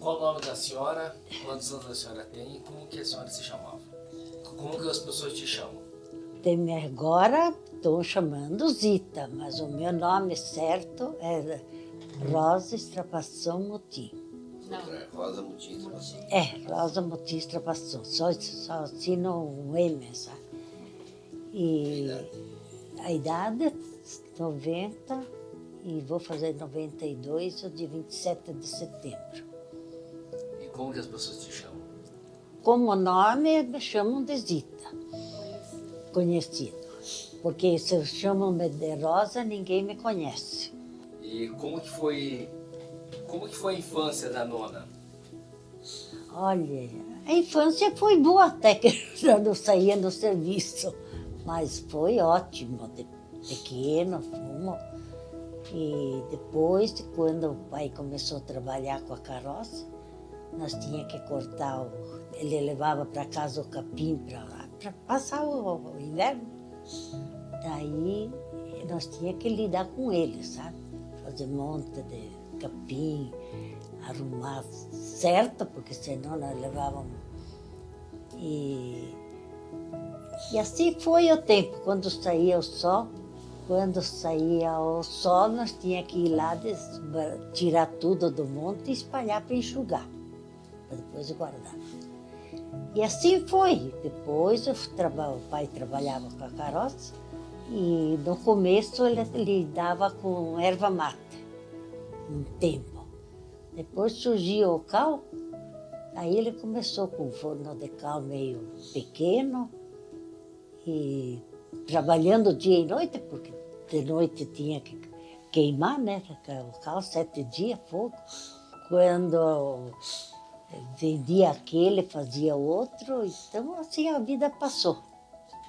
Qual o nome da senhora? Quantos anos a senhora tem? E como que a senhora se chamava? Como que as pessoas te chamam? Agora estão chamando Zita, mas o meu nome certo é Rosa Estrapação Muti. Rosa Muti Estrapação. Rosa Muti Estrapação. Só assino um M, sabe? E a idade 90 e vou fazer 92 no dia 27 de setembro. E como que as pessoas te chamam? Como nome, me chamam de Zita. Conhecido. Porque se chamam de Rosa, ninguém me conhece. E como que foi a infância da nona? Olha, a infância foi boa até que eu não saía no serviço. Mas foi ótimo. De pequeno, fomos. E depois, quando o pai começou a trabalhar com a carroça, nós tínhamos que cortar, ele levava para casa o capim para passar o inverno. Daí nós tínhamos que lidar com ele, sabe? Fazer monte de capim, arrumar certo, porque senão nós levávamos. E assim foi o tempo, quando saía o sol. Quando saía o sol, nós tínhamos que ir lá, tirar tudo do monte e espalhar para enxugar, para depois guardar. E assim foi. Depois o pai trabalhava com a carroça e no começo ele lidava com erva mate, um tempo. Depois surgiu o cal, aí ele começou com um forno de cal meio pequeno e trabalhando dia e noite, porque de noite tinha que queimar, né? O cal, 7 dias, fogo. Quando vendia aquele, fazia outro, então assim a vida passou.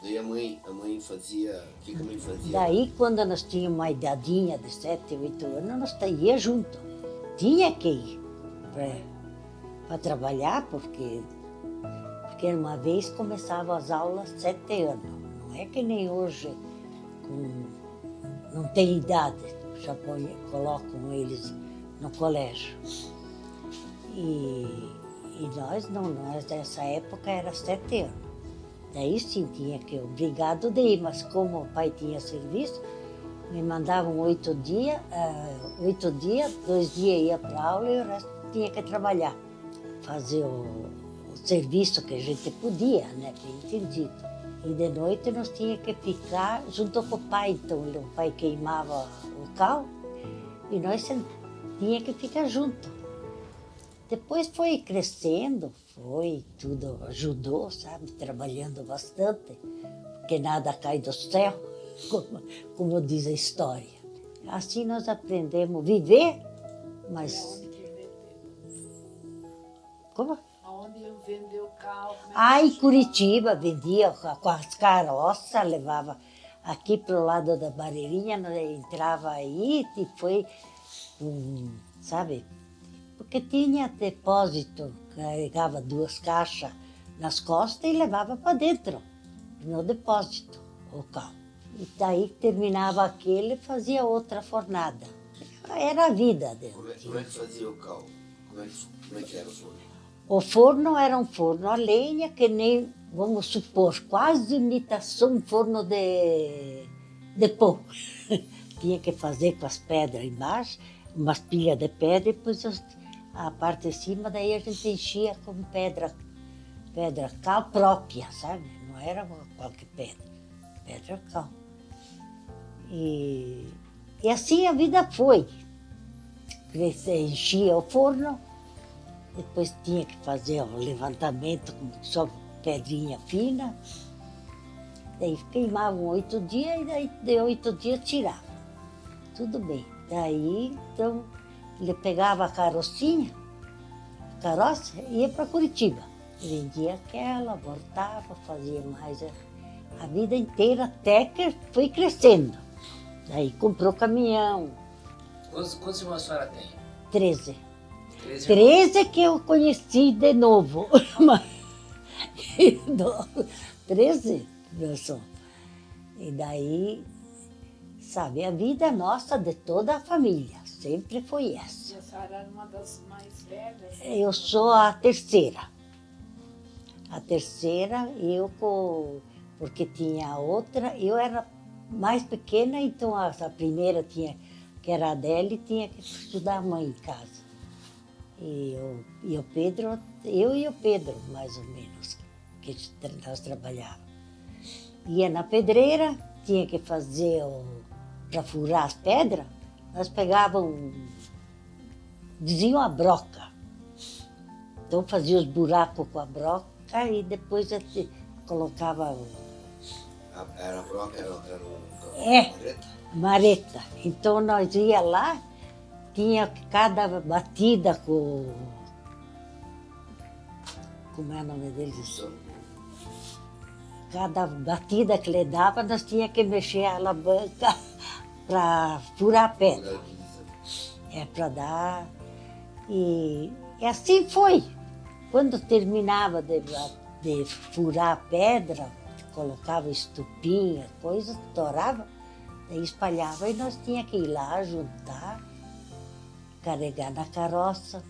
Daí a mãe fazia, o que a mãe fazia? Daí quando nós tínhamos uma idadinha de 7, 8 anos, nós íamos junto. Tinha que ir para trabalhar, porque uma vez começavam as aulas 7 anos. Não é que nem hoje, não tem idade, já colocam eles no colégio. E nós nessa época era 7 anos. Daí sim tinha que obrigado de ir, mas como o pai tinha serviço, me mandavam 8 dias, 2 dias ia para aula e o resto tinha que trabalhar. Fazer o serviço que a gente podia, né, bem entendido. E de noite nós tínhamos que ficar junto com o pai, então o pai queimava o cal e nós tínhamos que ficar junto. Depois foi crescendo, tudo ajudou, sabe, trabalhando bastante, porque nada cai do céu, como diz a história. Assim nós aprendemos a viver, mas... Como? Aonde vendeu cal? Em Curitiba vendia com as carroças, levava aqui para o lado da Barreirinha, entrava aí e foi, sabe, porque tinha depósito, carregava 2 caixas nas costas e levava para dentro, no depósito, o cal. E daí terminava aquele e fazia outra fornada. Era a vida dele. Como é que fazia o cal? Como é que era o forno? O forno era um forno a lenha, que nem, vamos supor, quase imitação um forno de pão. Tinha que fazer com as pedras embaixo, umas pilhas de pedra, e depois a parte de cima, daí a gente enchia com pedra cal própria, sabe? Não era qualquer pedra cal. E assim a vida foi. Você enchia o forno, depois tinha que fazer o levantamento com só pedrinha fina. Daí queimavam 8 dias e daí de 8 dias tiravam. Tudo bem. Daí, então, ele pegava a carroça e ia para Curitiba. Vendia aquela, voltava, fazia mais a vida inteira até que foi crescendo. Daí comprou caminhão. Quantos irmãos a senhora tem? 13. 13 que eu conheci de novo. 13, meu som. E daí, sabe, a vida nossa de toda a família. sempre foi essa. E a senhora era uma das mais velhas? Eu sou a terceira. A terceira, porque tinha outra, eu era mais pequena, então a primeira tinha, que era a Adélia, tinha que estudar a mãe em casa. E o Pedro, eu e o Pedro, mais ou menos, que nós trabalhávamos. Ia na pedreira, tinha que fazer para furar as pedras, nós pegávamos, diziam a broca. Então fazia os buracos com a broca e depois a gente colocava Era a broca, era um É. marreta? mareta. Então nós ia lá, tinha cada batida com. Como é o nome deles? Cada batida que ele dava, nós tínhamos que mexer a alavanca para furar a pedra. Para dar. E assim foi. Quando terminava de furar a pedra, colocava estupinha, coisa, torava, daí espalhava e nós tínhamos que ir lá juntar, carregar na carroça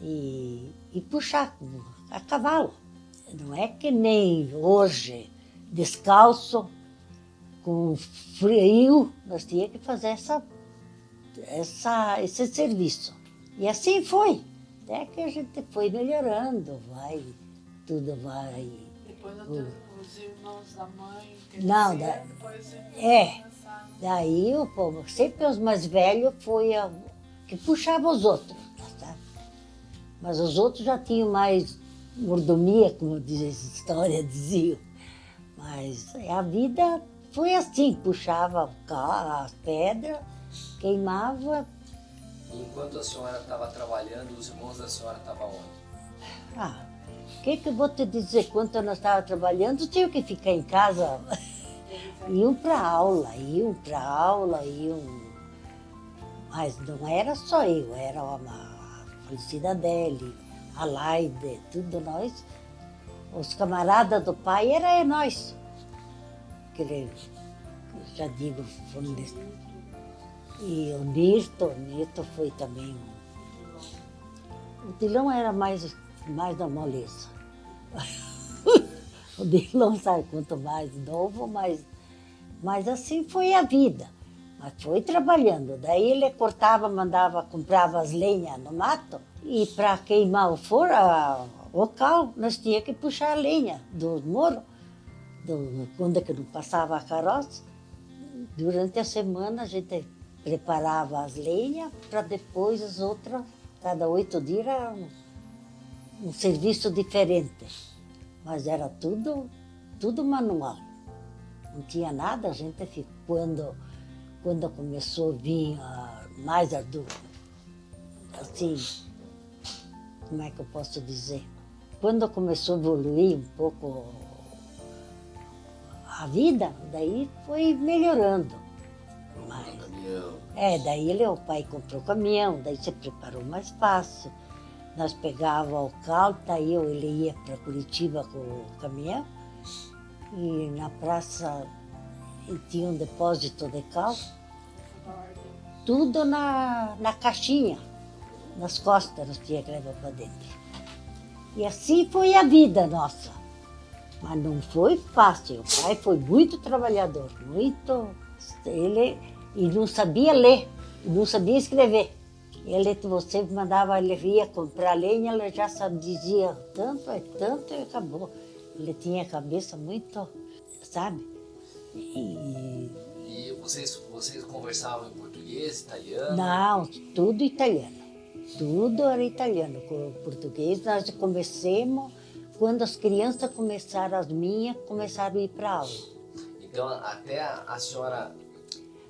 e puxar a cavalo. Não é que nem hoje, descalço, com frio, nós tínhamos que fazer esse serviço. E assim foi, até que a gente foi melhorando, tudo vai. Depois os irmãos da mãe Não, depois começaram. daí o povo, sempre os mais velhos foi que puxava os outros, sabe? Mas os outros já tinham mais mordomia, como diz a história, diziam. Mas a vida foi assim, puxava as pedras, queimava. Enquanto a senhora estava trabalhando, os irmãos da senhora estavam onde? O que eu vou te dizer? Quando nós estávamos trabalhando, tinha que ficar em casa. Iam para aula. Mas não era só eu, era a falecida Adélia, a Laide, tudo nós. Os camaradas do pai era nós. Já digo, e o Nirto foi também. O Dilão era mais da moleza. O Dilão, sabe, quanto mais novo, mas assim foi a vida. Mas foi trabalhando. Daí ele cortava, comprava as lenhas no mato e para queimar o cal, nós tínhamos que puxar a lenha do morro, quando que não passava a carroça. Durante a semana a gente preparava as lenhas para depois as outras, cada 8 dias era um serviço diferente. Mas era tudo manual. Não tinha nada, a gente ficou, quando começou a vir mais assim, como é que eu posso dizer? Quando começou a evoluir um pouco a vida, daí foi melhorando. Daí o pai comprou caminhão, daí se preparou mais fácil. Nós pegávamos o cal, daí ele ia para Curitiba com o caminhão e na praça tinha um depósito de cal, tudo na caixinha, nas costas nós tínhamos que levar para dentro. E assim foi a vida nossa. Mas não foi fácil, o pai foi muito trabalhador, e não sabia ler, não sabia escrever. Você mandava, ele ia comprar lenha, ele já dizia tanto e acabou. Ele tinha a cabeça muito, sabe? E vocês conversavam em português, italiano? Não, tudo italiano. Tudo era italiano. Com o português nós começamos, quando as crianças começaram, as minhas, começaram a ir para aula. Então até a senhora,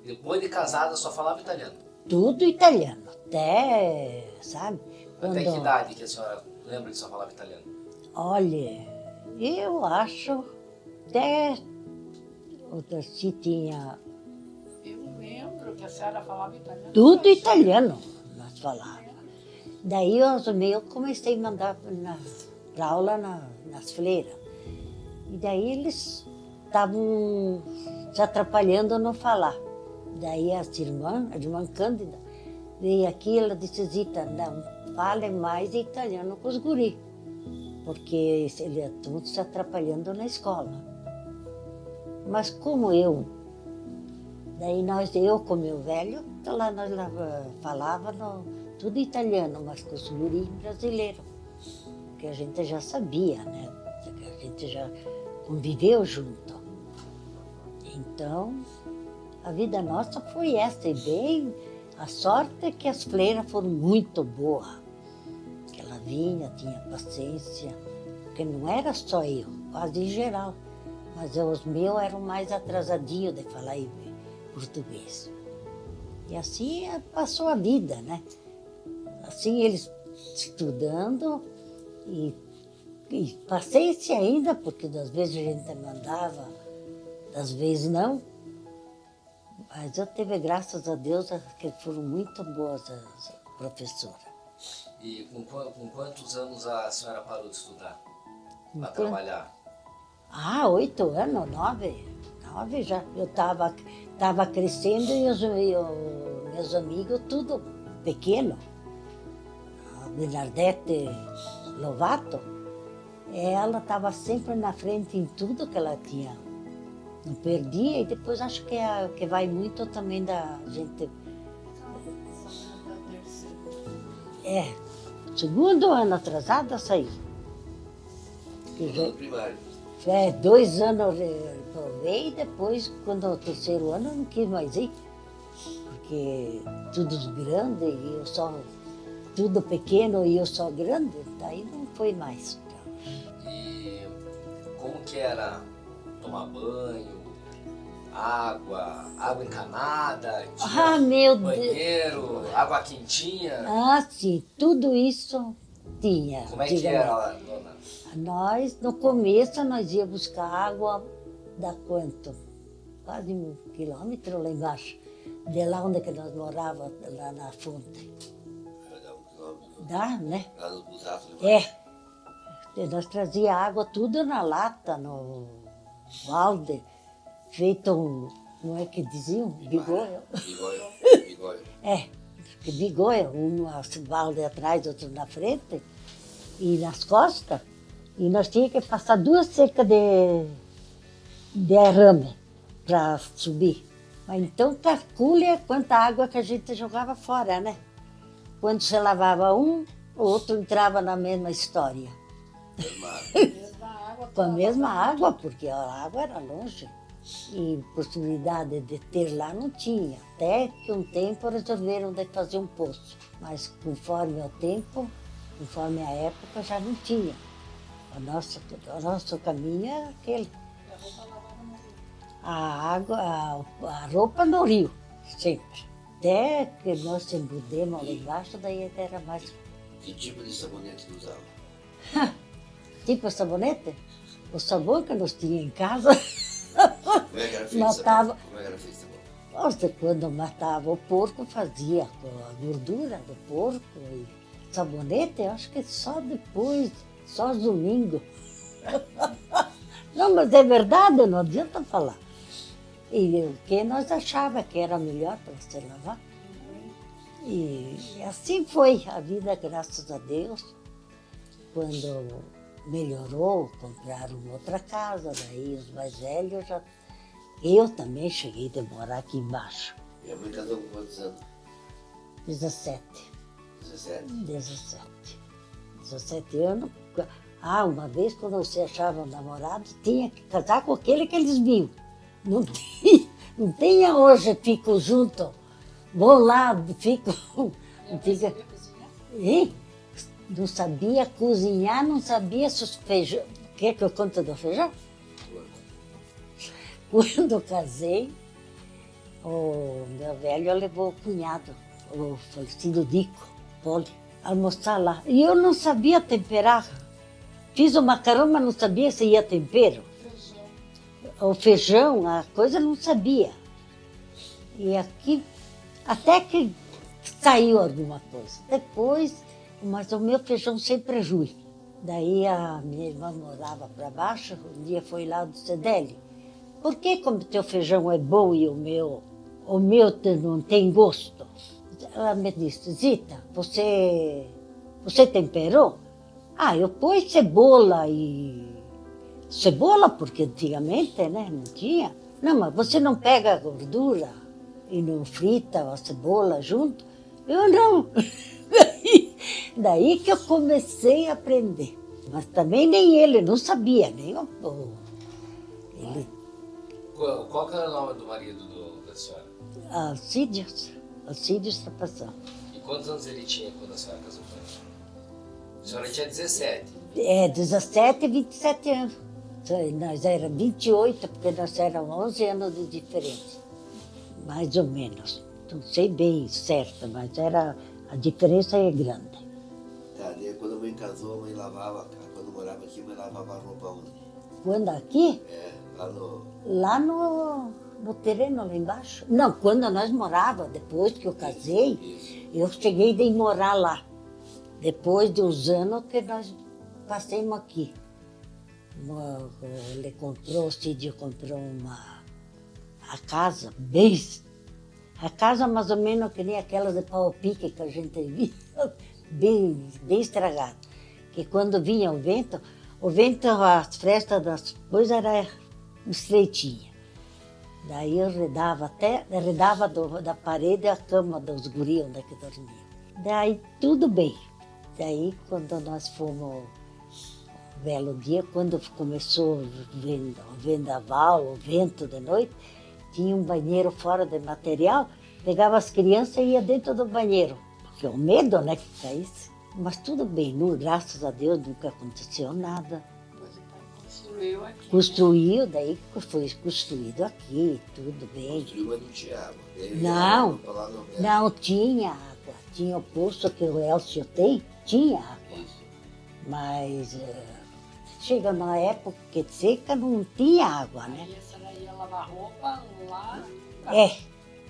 depois de casada, só falava italiano? Tudo italiano, até, sabe? Até que idade que a senhora lembra que só falava italiano? Olha, eu acho até outra se tinha. Eu lembro que a senhora falava italiano. Tudo italiano nós falávamos. Daí eu comecei a mandar para aula nas fleiras. E daí eles estavam se atrapalhando a não falar. Daí a irmã Cândida, veio aqui, ela disse, Zita, não fale mais italiano com os guri, porque eles estão se atrapalhando na escola. Mas como daí eu com meu velho, lá nós falávamos tudo italiano, mas com os guri brasileiros, que a gente já sabia, né? A gente já conviveu junto. Então, a vida nossa foi essa, e bem, a sorte é que as freiras foram muito boas, que ela vinha, tinha paciência, porque não era só eu, quase em geral, mas os meus eram mais atrasadinhos de falar em português. E assim passou a vida, né? Assim eles estudando e paciência ainda, porque das vezes a gente mandava, das vezes não. Mas eu tive, graças a Deus, que foram muito boas as professoras. E com quantos anos a senhora parou de estudar? Para trabalhar? 8 anos, 9 já. Eu estava crescendo e os meus amigos tudo pequeno. A Bernadette Lovato, ela estava sempre na frente em tudo que ela tinha. Não perdia, e depois acho que vai muito também da gente. Segundo ano atrasado a sair. No primário. 2 anos eu provei, e depois, quando o 3º ano, eu não quis mais ir. Porque tudo grande, e eu só, tudo pequeno e eu só grande, daí não foi mais. E como que era tomar banho, água encanada, tinha Meu banheiro, água quentinha? Sim, tudo isso tinha. Como é que era, dona? Nós, no começo, nós íamos buscar água, da quanto? Quase 1 quilômetro lá embaixo, de lá onde que nós morávamos, lá na fonte. Dá 1 quilômetro. Dá, né? Lá no Busato, né? E nós trazia água tudo na lata, no balde, feito como é que diziam? Bigoio. Bigoio. Bigoio, um balde atrás, outro na frente, e nas costas. E nós tínhamos que passar 2 secas de arame para subir. Mas então calcule quanta água que a gente jogava fora, né? Quando você lavava um, o outro entrava na mesma história. Com a mesma água, porque a água era longe. E possibilidade de ter lá não tinha. Até que um tempo resolveram de fazer um poço. Mas conforme o tempo, conforme a época, já não tinha. O nosso caminho era aquele. A água, a roupa no rio, sempre. Até que nós se embudemos lá embaixo, daí era mais. Que tipo de sabonete que usava? Tipo sabonete? O sabão que nós tínhamos em casa. Como é que era feito Matava. sabão? Como é que era feito sabão? Nossa, quando matava o porco, fazia com a gordura do porco. E sabonete, eu acho que só depois, só domingo. Não, mas é verdade, não adianta falar. E o que nós achávamos que era melhor para se lavar. E assim foi a vida, graças a Deus. Quando melhorou, compraram outra casa, daí os mais velhos já... Eu também cheguei a morar aqui embaixo. Minha mãe casou com quantos anos? 17. 17? 17 anos. Uma vez quando você achava um namorado, tinha que casar com aquele que eles viam. Não tinha hoje, fico junto, vou lá, fico... Não sabia cozinhar, não sabia se os feijão... Quer que eu conte do feijão? Quando eu casei, o meu velho levou o cunhado, o falecido Dico, Poli, almoçar lá. E eu não sabia temperar. Fiz o macarrão, mas não sabia se ia tempero. O feijão, a coisa não sabia. E aqui, até que saiu alguma coisa. Depois, mas o meu feijão sempre é ruim. Daí a minha irmã morava para baixo, um dia foi lá do Cedele. Por que como teu feijão é bom e o meu não tem gosto? ela me disse, Zita, você temperou? Ah, eu pus cebola Cebola, porque antigamente, né, não tinha. Não, mas você não pega a gordura e não frita a cebola junto? Eu não. Daí que eu comecei a aprender. Mas também nem ele, não sabia, nem ele. Qual que era o nome do marido da senhora? Alcídios Trapasão. E quantos anos ele tinha quando a senhora casou com ele? A senhora tinha 17. 17 e 27 anos. Nós éramos 28, porque nós éramos 11 anos de diferença. Mais ou menos. Não sei bem certo, mas a diferença é grande. Tá, daí quando a mãe casou, a mãe lavava, quando morava aqui, a mãe lavava a roupa onde? Quando aqui? Lá no terreno, lá embaixo. Não, quando nós morávamos, depois que eu casei, Isso. eu cheguei a morar lá. Depois de uns anos que nós passamos aqui. O Cídio comprou a casa, a casa mais ou menos que nem aquela de pau-pique que a gente via, bem estragada. Que quando vinha o vento, as frestas das coisas eram estreitinhas. Daí eu arredava da parede a cama dos guris onde que dormiam. Daí tudo bem. Daí quando nós fomos, belo dia, quando começou o vendaval, o vento de noite, tinha um banheiro fora de material, pegava as crianças e ia dentro do banheiro. Porque o medo, né, que caísse. Mas tudo bem, graças a Deus nunca aconteceu nada. Depois o pai construiu aqui. Construiu, daí foi construído aqui, tudo bem. Construiu, mas não tinha água. Não tinha água. Tinha o poço que o Elcio tem, tinha água. Isso. Mas chega na época que seca, não tinha água, né? Aí a senhora ia lavar roupa lá.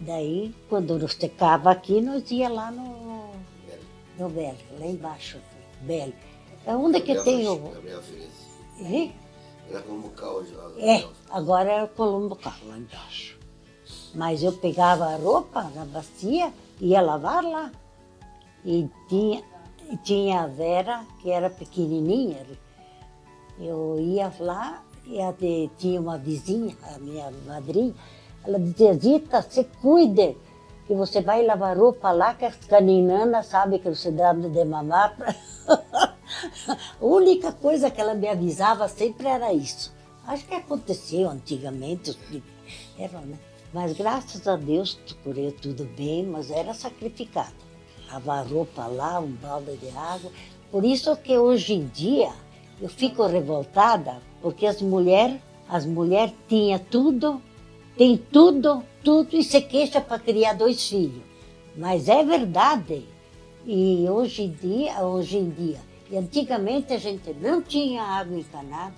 Daí quando nós secava aqui, nós ia lá no Velho, lá embaixo, Velho. É onde que tem o... Gabriel Feliz. É? Era como cal já. Agora é o Colombo Carro, lá embaixo. Mas eu pegava a roupa na bacia, ia lavar lá. E tinha a Vera, que era pequenininha. Eu ia lá e tinha uma vizinha, a minha madrinha. Ela dizia, Zita, você cuide, que você vai lavar roupa lá, que as caninanas sabem que você dá de mamar. A única coisa que ela me avisava sempre era isso. Acho que aconteceu antigamente, né? Mas graças a Deus correu tudo bem, mas era sacrificada. Lavar roupa lá, um balde de água. Por isso que hoje em dia eu fico revoltada, porque as mulheres tinham tudo, tem tudo e se queixa para criar 2 filhos. Mas é verdade. E hoje em dia, e antigamente a gente não tinha água encanada,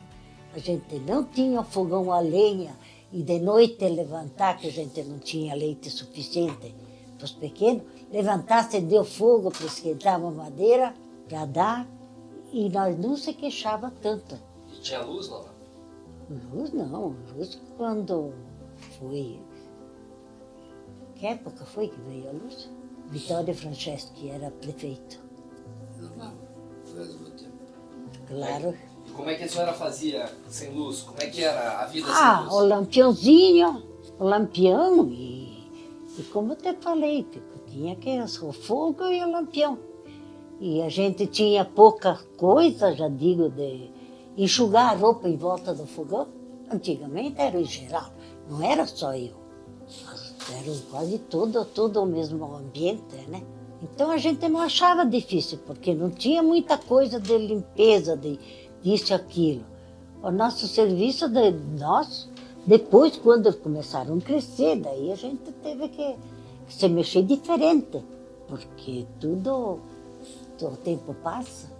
a gente não tinha fogão a lenha, e de noite levantar, que a gente não tinha leite suficiente para os pequenos, levantar, acender o fogo para esquentar a madeira, para dar, e nós não se queixava tanto. E tinha luz lá? Luz não, luz quando foi... Que época foi que veio a luz? Vitório Franceschi era prefeito. Não faz muito tempo. Claro. E como é que a senhora fazia sem luz? Como é que era a vida sem luz? O lampiãozinho, o lampião e como eu te falei, tinha que o fogo e o lampião. E a gente tinha pouca coisa, já digo, de enxugar a roupa em volta do fogão. Antigamente era em geral, não era só eu. Era quase todo o mesmo ambiente, né? Então a gente não achava difícil, porque não tinha muita coisa de limpeza, disso e aquilo. O nosso serviço, depois quando começaram a crescer, daí a gente teve que se mexer diferente, porque tudo, o tempo passa.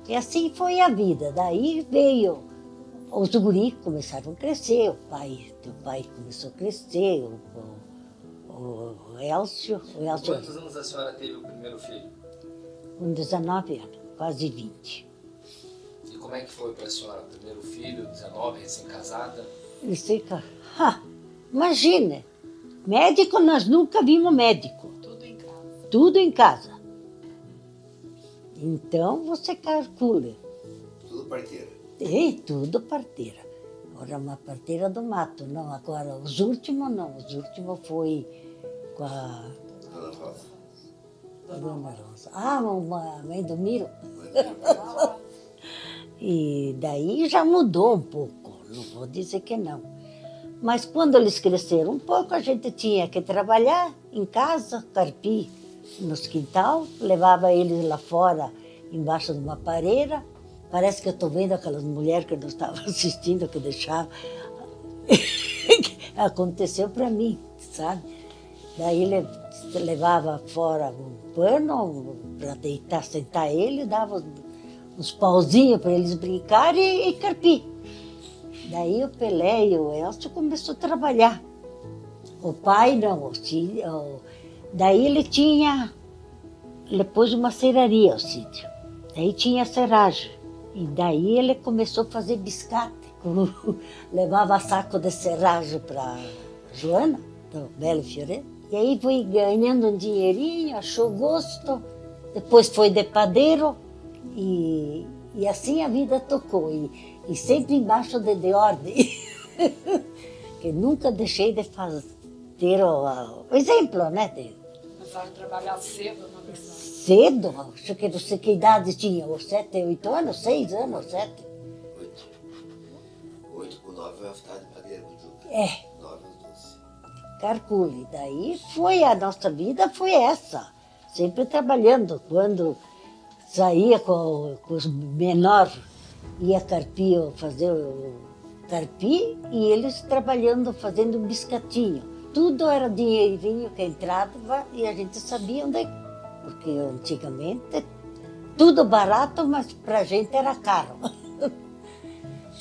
E assim foi a vida. Daí veio, os guris começaram a crescer, teu pai começou a crescer, o Elcio. Quantos anos a senhora teve o primeiro filho? Com 19 anos, quase 20. E como é que foi para a senhora? Primeiro filho, 19, recém-casada? Ele fica, imagina, médico nós nunca vimos médico. Tudo em casa. tudo em casa. Então você calcula. Tudo parteira. E tudo parteira. Agora uma parteira do mato, não. Agora os últimos não. Os últimos foi com a Dona Rosa. Dona Rosa. Ah, uma mãe do Miro. Mas, E daí já mudou um pouco, não vou dizer que não. Mas quando eles cresceram um pouco, a gente tinha que trabalhar em casa, carpir nos quintal, levava eles lá fora, embaixo de uma pareira. Parece que eu estou vendo aquelas mulheres que eu não estava assistindo, que deixavam. Aconteceu para mim, sabe? Daí levava fora um pano para deitar, sentar ele, dava uns pauzinhos para eles brincarem e carpir. Daí o Pelé e o Elcio começou a trabalhar. O pai não, daí ele pôs uma serraria, o sítio. Daí tinha serragem. E daí ele começou a fazer biscate. Levava saco de serragem para Joana, do Belo Fioreto. E aí foi ganhando um dinheirinho, achou gosto. Depois foi de padeiro. E assim a vida tocou, e sempre embaixo de ordem, que nunca deixei de ter o exemplo, né? Começaram a trabalhar cedo, na verdade. Cedo, acho que não sei que idade tinha, ou 7, 8 anos, 6 anos, 7. 8 com 9 vai estar de padeira com o Juca. 9 aos 12. Calcule. Daí a nossa vida foi essa, sempre trabalhando. Quando saía com os menores, ia carpir, fazer o carpir, e eles trabalhando, fazendo um biscatinho. Tudo era dinheirinho que entrava e a gente sabia onde, porque antigamente tudo barato, mas para a gente era caro.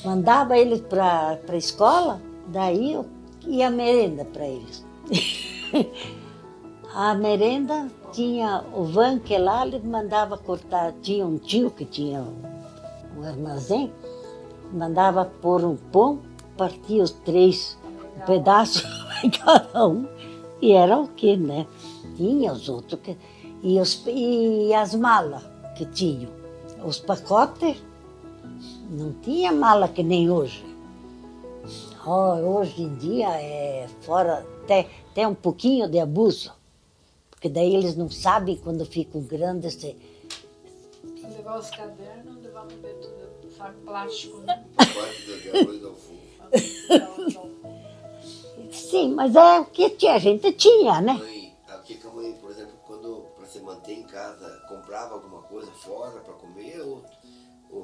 Mandava eles para a escola, daí ia a merenda para eles. A merenda tinha o van que lá ele mandava cortar, tinha um tio que tinha um armazém, mandava pôr um pão, partia os 3 pedaços em cada um, e era o quê, né? Tinha os outros, e as malas que tinham, os pacotes, não tinha mala que nem hoje. Hoje em dia é fora, até um pouquinho de abuso. Porque daí eles não sabem quando ficam grandes. Levar os cadernos, levar tudo, saco plástico, né? Parte do arroz ao fundo. Sim, mas é o que a gente tinha, né? Mãe, aqui que a mãe, por exemplo, quando para se manter em casa, comprava alguma coisa fora para comer ou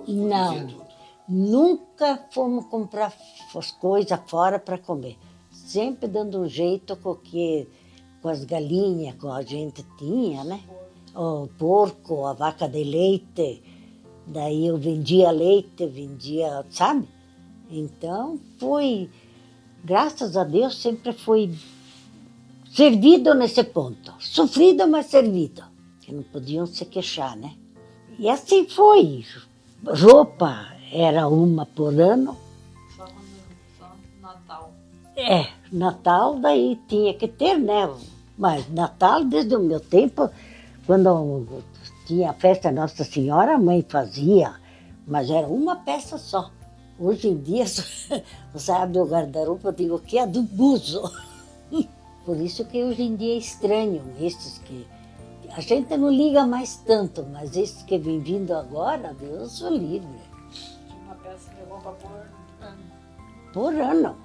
Não. produzia tudo? Nunca fomos comprar as coisas fora para comer. Sempre dando um jeito com as galinhas que a gente tinha, né? O porco, a vaca de leite. Daí eu vendia leite, sabe? Então graças a Deus, sempre foi servido nesse ponto. Sofrido, mas servido. Que não podiam se queixar, né? E assim foi. Roupa era uma por ano. Só Natal. Natal daí tinha que ter, né? Mas Natal, desde o meu tempo, quando tinha a festa Nossa Senhora, a mãe fazia, mas era uma peça só. Hoje em dia, você abre o guarda-roupa, eu digo que é do buzo. Por isso que hoje em dia é estranho esses que... A gente não liga mais tanto, mas esses que vem vindo agora, Deus o livre. Tinha uma peça de roupa por ano. Por ano.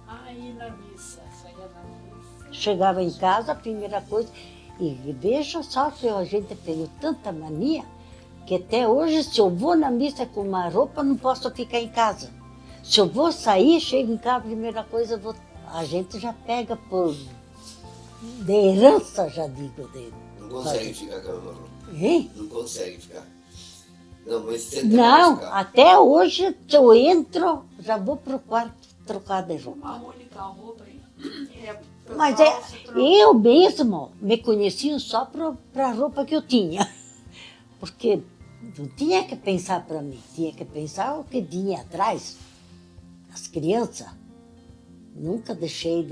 Aí na missa, saía na missa. Chegava em casa, a primeira coisa... E veja só que a gente pegou tanta mania que até hoje, se eu vou na missa com uma roupa, não posso ficar em casa. Se eu vou sair, chego em casa, a primeira coisa, a gente já pega por... de herança, já digo. Não consegue ficar com a mesma roupa. Hein? Não consegue ficar. Não, mas você tenta Não, ficar. até hoje, se eu entro, já vou pro quarto trocar de roupa. A única roupa aí é Mas eu mesmo me conhecia só para a roupa que eu tinha. Porque não tinha que pensar para mim, tinha que pensar o que vinha atrás. As crianças. Nunca deixei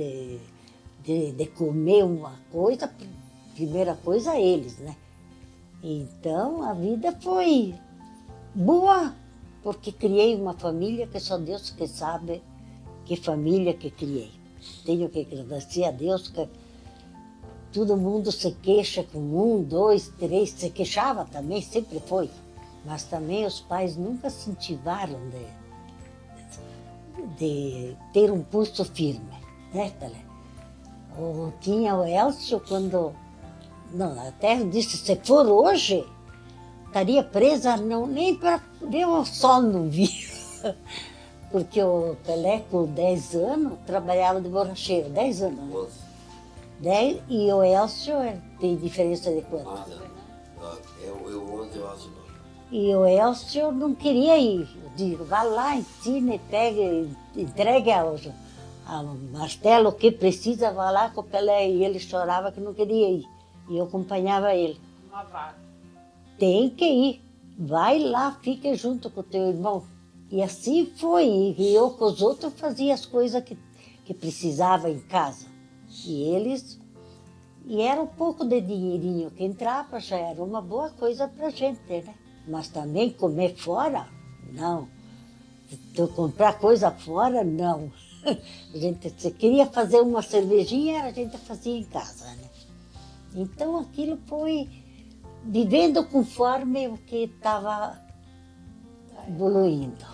de comer uma coisa primeira coisa eles, né? Então a vida foi boa, porque criei uma família que só Deus que sabe que família que criei. Tenho que agradecer a Deus que todo mundo se queixa com 1, 2, 3, se queixava também, sempre foi. Mas também os pais nunca se incentivaram de ter um pulso firme, né, Thalé? Tinha o Elcio quando... Não, até disse, se for hoje, estaria presa, não, nem para ver o sol não via. Porque o Pelé, com 10 anos, trabalhava de borracheiro, 10 anos, né? 11. 10, e o Elcio tem diferença de quanto? 11 anos. Eu 11 e o Elcio 9. E o Elcio não queria ir. Eu digo, vai lá, ensina e pega, entregue ao martelo que precisa, vai lá com o Pelé. E ele chorava que não queria ir. E eu acompanhava ele. Uma vaga. Tem que ir. Vai lá, fica junto com o teu irmão. E assim foi. E eu com os outros fazia as coisas que precisava em casa. E eles... E era um pouco de dinheirinho que entrava, já era uma boa coisa pra gente, né? Mas também comer fora, não. Comprar coisa fora, não. A gente, se queria fazer uma cervejinha, a gente fazia em casa, né? Então aquilo foi vivendo conforme o que estava evoluindo.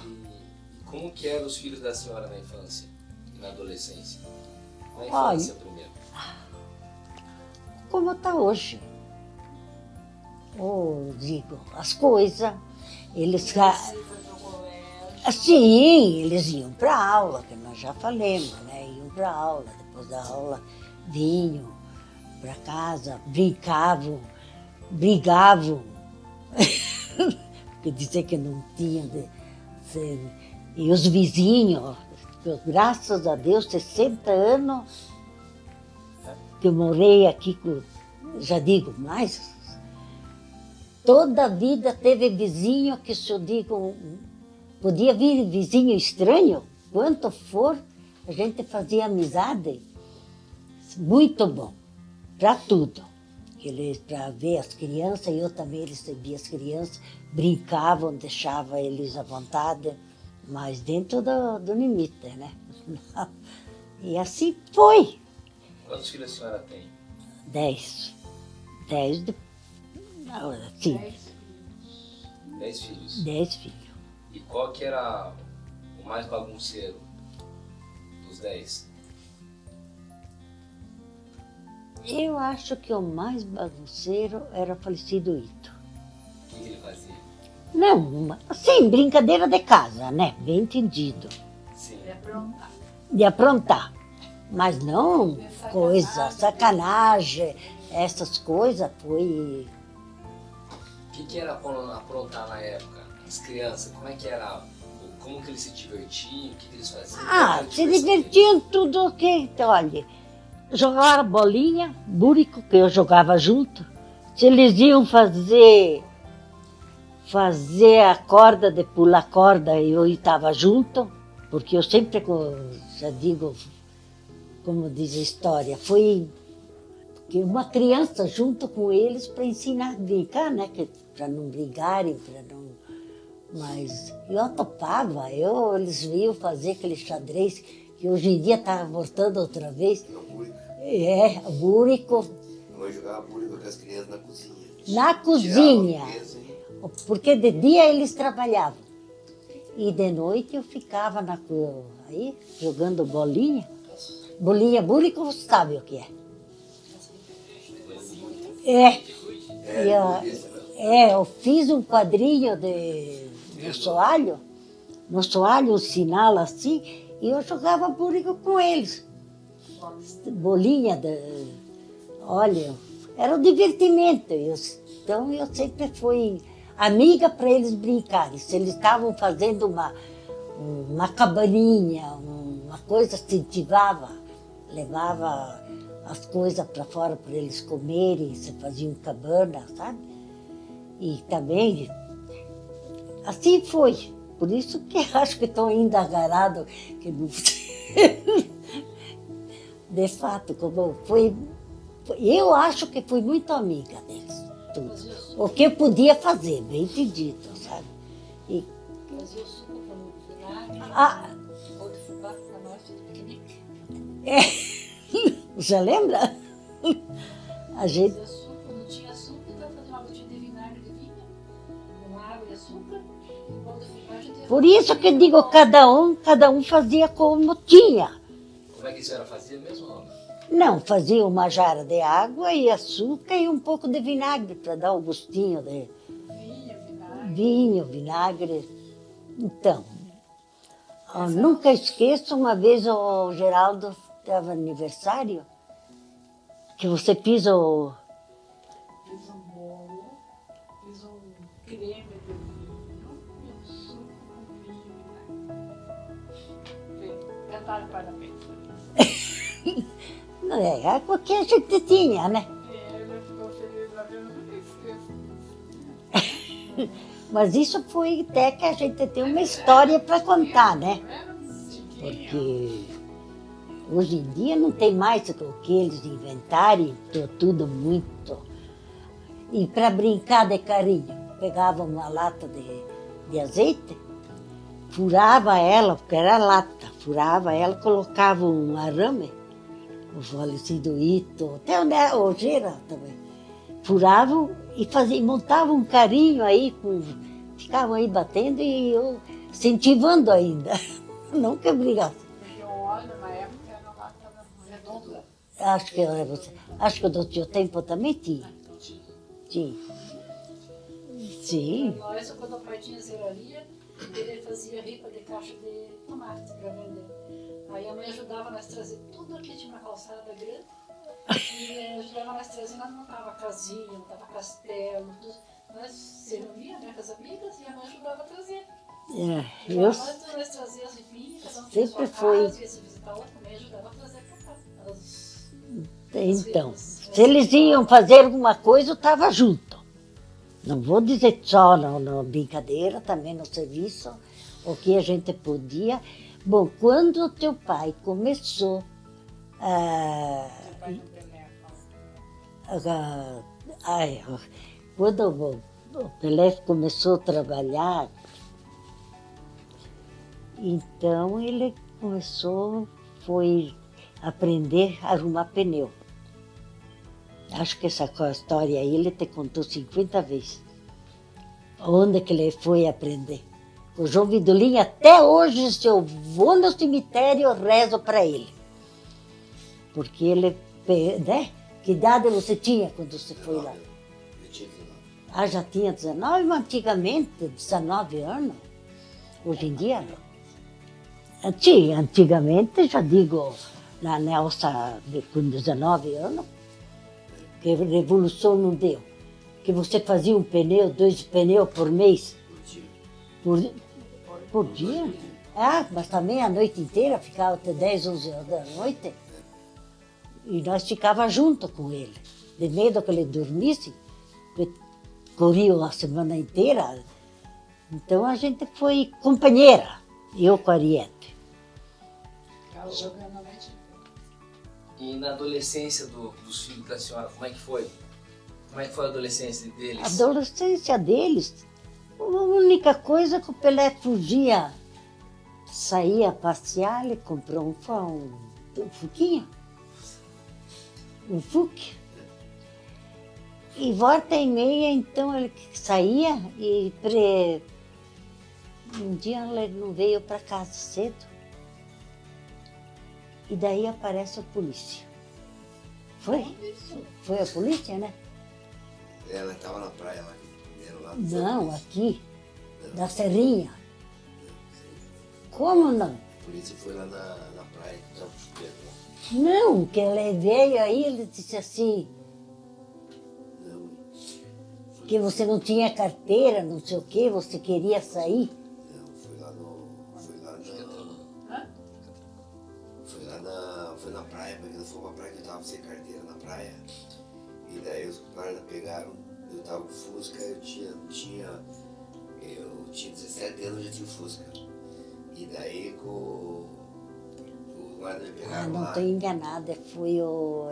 E como que eram os filhos da senhora na infância e na adolescência? Na Olha, infância primeiro. como está hoje. Eu digo, as coisas, eles... Você foi pro colégio. Sim, eles iam para aula, que nós já falamos, né? Iam para aula, depois da aula vinham para casa, brincavam, brigavam, porque dizer que não tinha e os vizinhos, graças a Deus, 60 anos que eu morei aqui, já digo, mais, toda a vida teve vizinho que, se eu digo, podia vir vizinho estranho, quanto for, a gente fazia amizade, muito bom, para tudo. Para ver as crianças, eu também recebia as crianças, brincavam, deixava eles à vontade, mas dentro do limite, né? E assim foi. Quantos filhos a senhora tem? 10. 10 de... Sim, 10 filhos. 10 filhos. E qual que era o mais bagunceiro dos 10? Eu acho que o mais bagunceiro era o falecido Ito. O que ele fazia? Não, assim, brincadeira de casa, né? Bem entendido. Sim. De aprontar. De aprontar. Mas não De sacanagem. coisa, sacanagem, essas coisas foi... O que era aprontar na época? As crianças, como é que era? Como que eles se divertiam? O que eles faziam? Qual era a se diversão divertiam tudo que, olha, jogavam bolinha, búrico, que eu jogava junto. Se eles iam fazer a corda, de pular corda, eu estava junto, porque eu sempre, já digo, como diz a história, foi uma criança junto com eles para ensinar a brincar, né? Para não brigarem, para não... Mas eu topava, eles viam fazer aquele xadrez que hoje em dia está voltando outra vez. No búrico. Búrico. Minha mãe jogava búrico com as crianças na cozinha. Na cozinha, Tirava a mesa e- porque de dia eles trabalhavam. E de noite eu ficava aí jogando bolinha. Bolinha búrico, você sabe o que é? Eu fiz um quadrinho no soalho, um sinal assim, e eu jogava búrico com eles. Bolinha, olha, era um divertimento. Então eu sempre fui amiga para eles brincarem. Se eles estavam fazendo uma cabaninha, uma coisa, incentivava, levava as coisas para fora para eles comerem, se faziam cabana, sabe? E também, assim foi. Por isso que acho que estou ainda agarrado, que não... De fato, como foi Eu acho que fui muito amiga deles. Tudo. O que eu podia fazer, bem entendido, sabe? E, Fazia o suco com vinagre, ah, ou de fubá para nós, tudo piquenique. você lembra? A gente. Fazia suco, não tinha açúcar, então fazia uma gotinha de vinagre de vinho, com água e açúcar. E o pão de fubá a gente Por isso que eu digo, cada um fazia como tinha. Como é que a senhora fazia mesmo? Não? Não, fazia uma jarra de água e açúcar e um pouco de vinagre para dar o gostinho de vinho, vinagre. vinho, vinagre. Então, eu nunca esqueço, uma vez o Geraldo estava aniversário, que você pisa o... Fiz um bolo, fiz um creme de vinho e um suco com vinho e vinagre. Cantaram parabéns. Não é o que a gente tinha, né? Ele ficou feliz, eu nunca esqueço. Mas isso foi até que a gente tem uma história para contar, né? Porque hoje em dia não tem mais o que eles inventarem, tudo muito. E para brincar de carinho, pegava uma lata de azeite, furava ela, porque era lata, furava ela, colocava um arame, o falecido Ito, até o Gera também, furavam e montavam um carinho aí, ficavam aí batendo e eu incentivando ainda, nunca brigava. Porque o óleo na época era uma lata redonda. Acho que do teu tempo também tinha. Tinha. Sim. Nós, quando o pai tinha zeraria, ele fazia ripa de caixa de tomate para vender. Aí a mãe ajudava nós a trazer tudo aqui, tinha uma calçada grande. E ajudava nós a trazer, nós montava casinha, montava castelo, tudo. Nós se reunia, né, com as amigas, e a mãe ajudava a trazer. Eu Nós trazia as ripinhas, cada um tinha sempre sua fui. casa, ia se visitar outra, a mãe ajudava a trazer para cá. Então, se eles iam fazer alguma coisa, eu estava junto. Não vou dizer só na brincadeira, também no serviço, o que a gente podia. Bom, quando o teu pai começou quando o Pelé começou a trabalhar, então ele foi aprender a arrumar pneu. Acho que essa história aí ele te contou 50 vezes. Onde que ele foi aprender? O João Vidolin, até hoje, se eu vou no cemitério, eu rezo para ele. Porque ele, né? Que idade você tinha quando você foi lá? Eu tinha 19. Ah, já tinha 19, mas antigamente, 19 anos. Hoje em dia, antigamente, já digo, na Nelsa, com 19 anos, que a revolução não deu. Que você fazia um pneu, 2 pneus por mês. Por dia? Ah, mas também a noite inteira, ficava até 10, 11 horas da noite. E nós ficávamos junto com ele. De medo que ele dormisse, porque corria a semana inteira. Então a gente foi companheira, eu com a Ariete. Jogando a noite. E na adolescência dos filhos da senhora, como é que foi? Como é que foi a adolescência deles? A adolescência deles, a única coisa que o Pelé fugia, saía a passear, ele comprou um Fuquinha, um Fuque. E volta e meia, então, ele saía e um dia ele não veio para casa cedo. E daí aparece a polícia. Foi? Foi a polícia, né? Ela estava na praia lá. Lá Não, aqui, da Serrinha. Como não? A polícia foi lá na praia, que estava chovendo lá. Não, que ele veio aí, ele disse assim, Não, que você não tinha carteira, não sei o quê, você queria sair. não, foi na praia, porque não foi uma praia que eu estava sem carteira na praia. E daí os guardas pegaram, eu estava com Fusca, eu tinha 17 anos, já tinha Fusca. E daí o guarda me pegaram Ah, não lá. estou enganada, foi o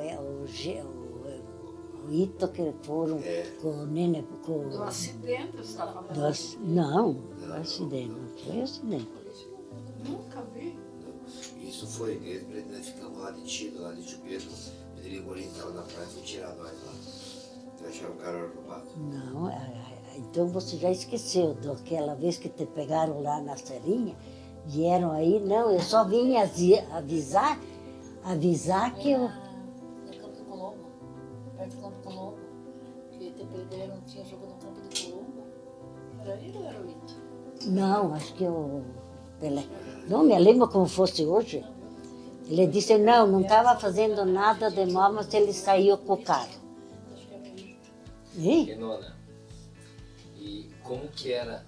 Ito que foram com o Nene, com Do acidente, você está falando? Não, acidente, não foi acidente. Nunca vi. Isso foi mesmo, nós ficamos lá de Tiro, lá de Tio Pedro. Pedrinho Bolinho estava na praia, foi tirar nós lá. Eu achava o cara roubado. Não, então você já esqueceu daquela vez que te pegaram lá na Serrinha, vieram aí, não, eu só vim avisar que eu... No Campo do Colombo, perto do Campo do Colombo, que te perderam, tinha jogo no Campo do Colombo. Era ele ou era o Ito? Não, acho que eu... Não me lembro como fosse hoje. Ele disse, não estava fazendo nada de mal, mas ele saiu com o carro. Acho que era o Ito. E? Renona, e como que era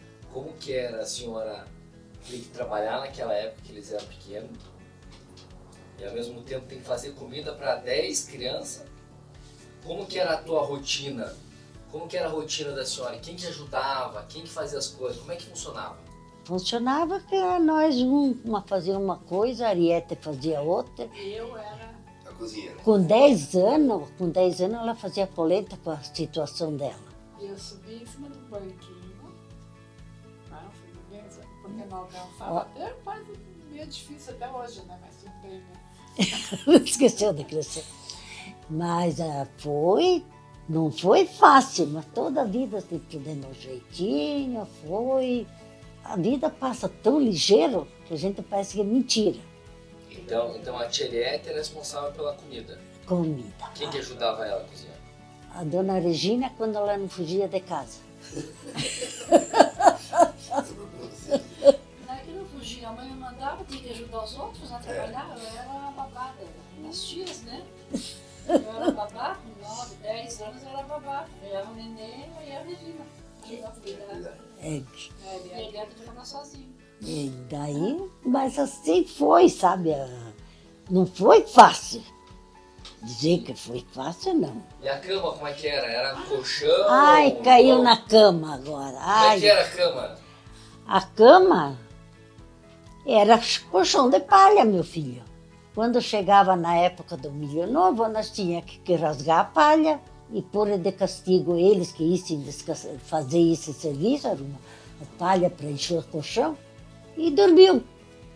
a senhora ter que trabalhar naquela época que eles eram pequenos e ao mesmo tempo tem que fazer comida para 10 crianças? Como que era a tua rotina? Como que era a rotina da senhora? Quem que ajudava? Quem que fazia as coisas? Como é que funcionava? Funcionava que nós fazia uma coisa, a Ariete fazia outra. Eu era... A cozinha. Com 10 anos ela fazia polenta com a situação dela. Eu subi em cima do banquinho. Não, fui bem, porque não alcançava. É quase meio difícil até hoje, né? Mas tudo bem, né? Esqueceu de crescer. Mas não foi fácil, mas toda a vida tem tudo no jeitinho, foi. A vida passa tão ligeiro que a gente parece que é mentira. Então a tia Eliette era responsável pela comida. Comida. Quem que ajudava ela a cozinhar? A dona Regina, quando ela não fugia de casa. Não é que não fugia, a mãe me mandava, tinha que ajudar os outros a trabalhar. Eu era a babá das tias, né? Eu era babá, com 9, 10 anos eu era babá. Eu era o neném e a Regina. Ajudava a cuidar. É, E a Eliette ficava sozinho. e daí, mas assim foi, sabe? Não foi fácil. Dizer que foi fácil, não. E a cama como é que era? Era um colchão? Ai, caiu na cama agora. Como é Ai, que era a cama? a cama era colchão de palha, meu filho. Quando chegava na época do milho novo, nós tínhamos que rasgar a palha e pôr de castigo eles que iam fazer esse serviço, era uma palha para encher o colchão, e dormiam.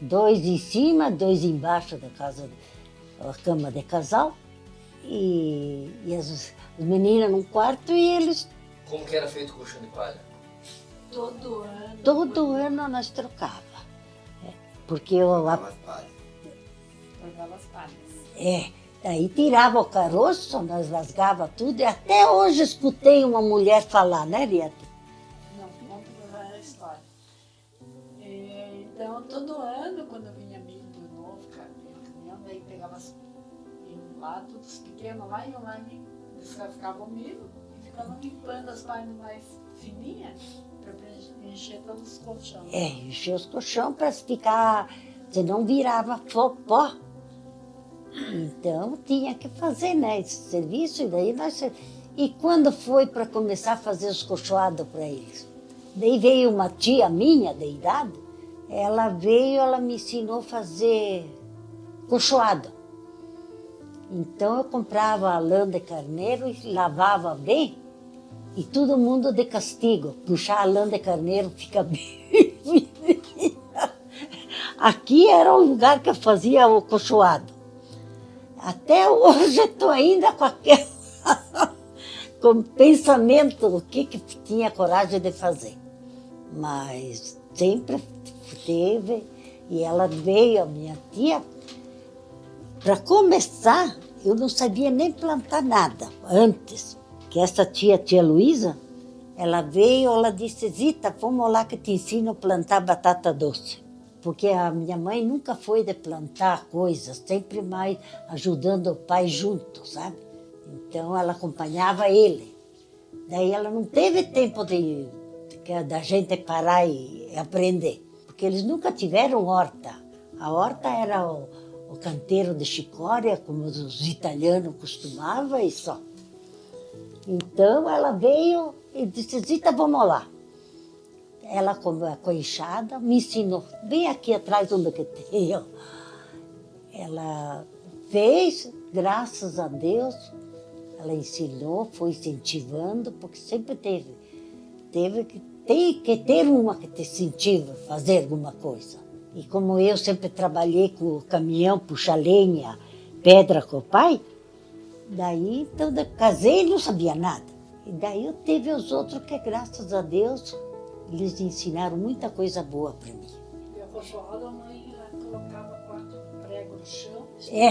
2 em cima, 2 embaixo da casa, a cama de casal, e as meninas num quarto e eles, Como que era feito o colchão de palha? Todo ano. todo ano nós trocava. Porque eu, Tava as palhas. Pegava as palhas. Aí tirava o caroço, nós rasgava tudo, e até hoje escutei uma mulher falar, né, Rieta? Não, vamos levar a história. Então, todo ano, quando vinha milho novo, caminhão, daí pegava iam lá, todos pequenos lá, iam lá e descascavam o milho e ficavam limpando as palhas mais fininhas para encher todos os colchões. Encher os colchão para ficar, senão virava pó. Então tinha que fazer, né, esse serviço, e daí E quando foi para começar a fazer os colchoados para eles? Daí veio uma tia minha, de idade, ela me ensinou a fazer colchoado. Então eu comprava a lã de carneiro e lavava bem, e todo mundo de castigo. Puxar a lã de carneiro fica bem. Aqui era o lugar que eu fazia o colchoado. Até hoje estou ainda com aquele com pensamento o que tinha coragem de fazer. Mas sempre teve, e ela veio, a minha tia. Para começar, eu não sabia nem plantar nada antes. Que essa tia Luísa, ela veio, ela disse, Zita, vamos lá que te ensino a plantar batata doce. Porque a minha mãe nunca foi de plantar coisas, sempre mais ajudando o pai junto, sabe? Então ela acompanhava ele. Daí ela não teve tempo da gente parar e aprender. Porque eles nunca tiveram horta. A horta era o canteiro de chicória, como os italianos costumavam, e só. Então ela veio e disse, Zita, vamos lá. Ela com a enxada me ensinou, bem aqui atrás onde que tem. Ela fez, graças a Deus, Ela ensinou, foi incentivando, porque sempre tem que ter uma que te incentiva a fazer alguma coisa. E como eu sempre trabalhei com o caminhão, puxa lenha, pedra com o pai, daí então, casei e não sabia nada. E daí eu tive os outros que, graças a Deus, eles ensinaram muita coisa boa para mim. E a rochoada, a mãe colocava 4 pregos no chão, É.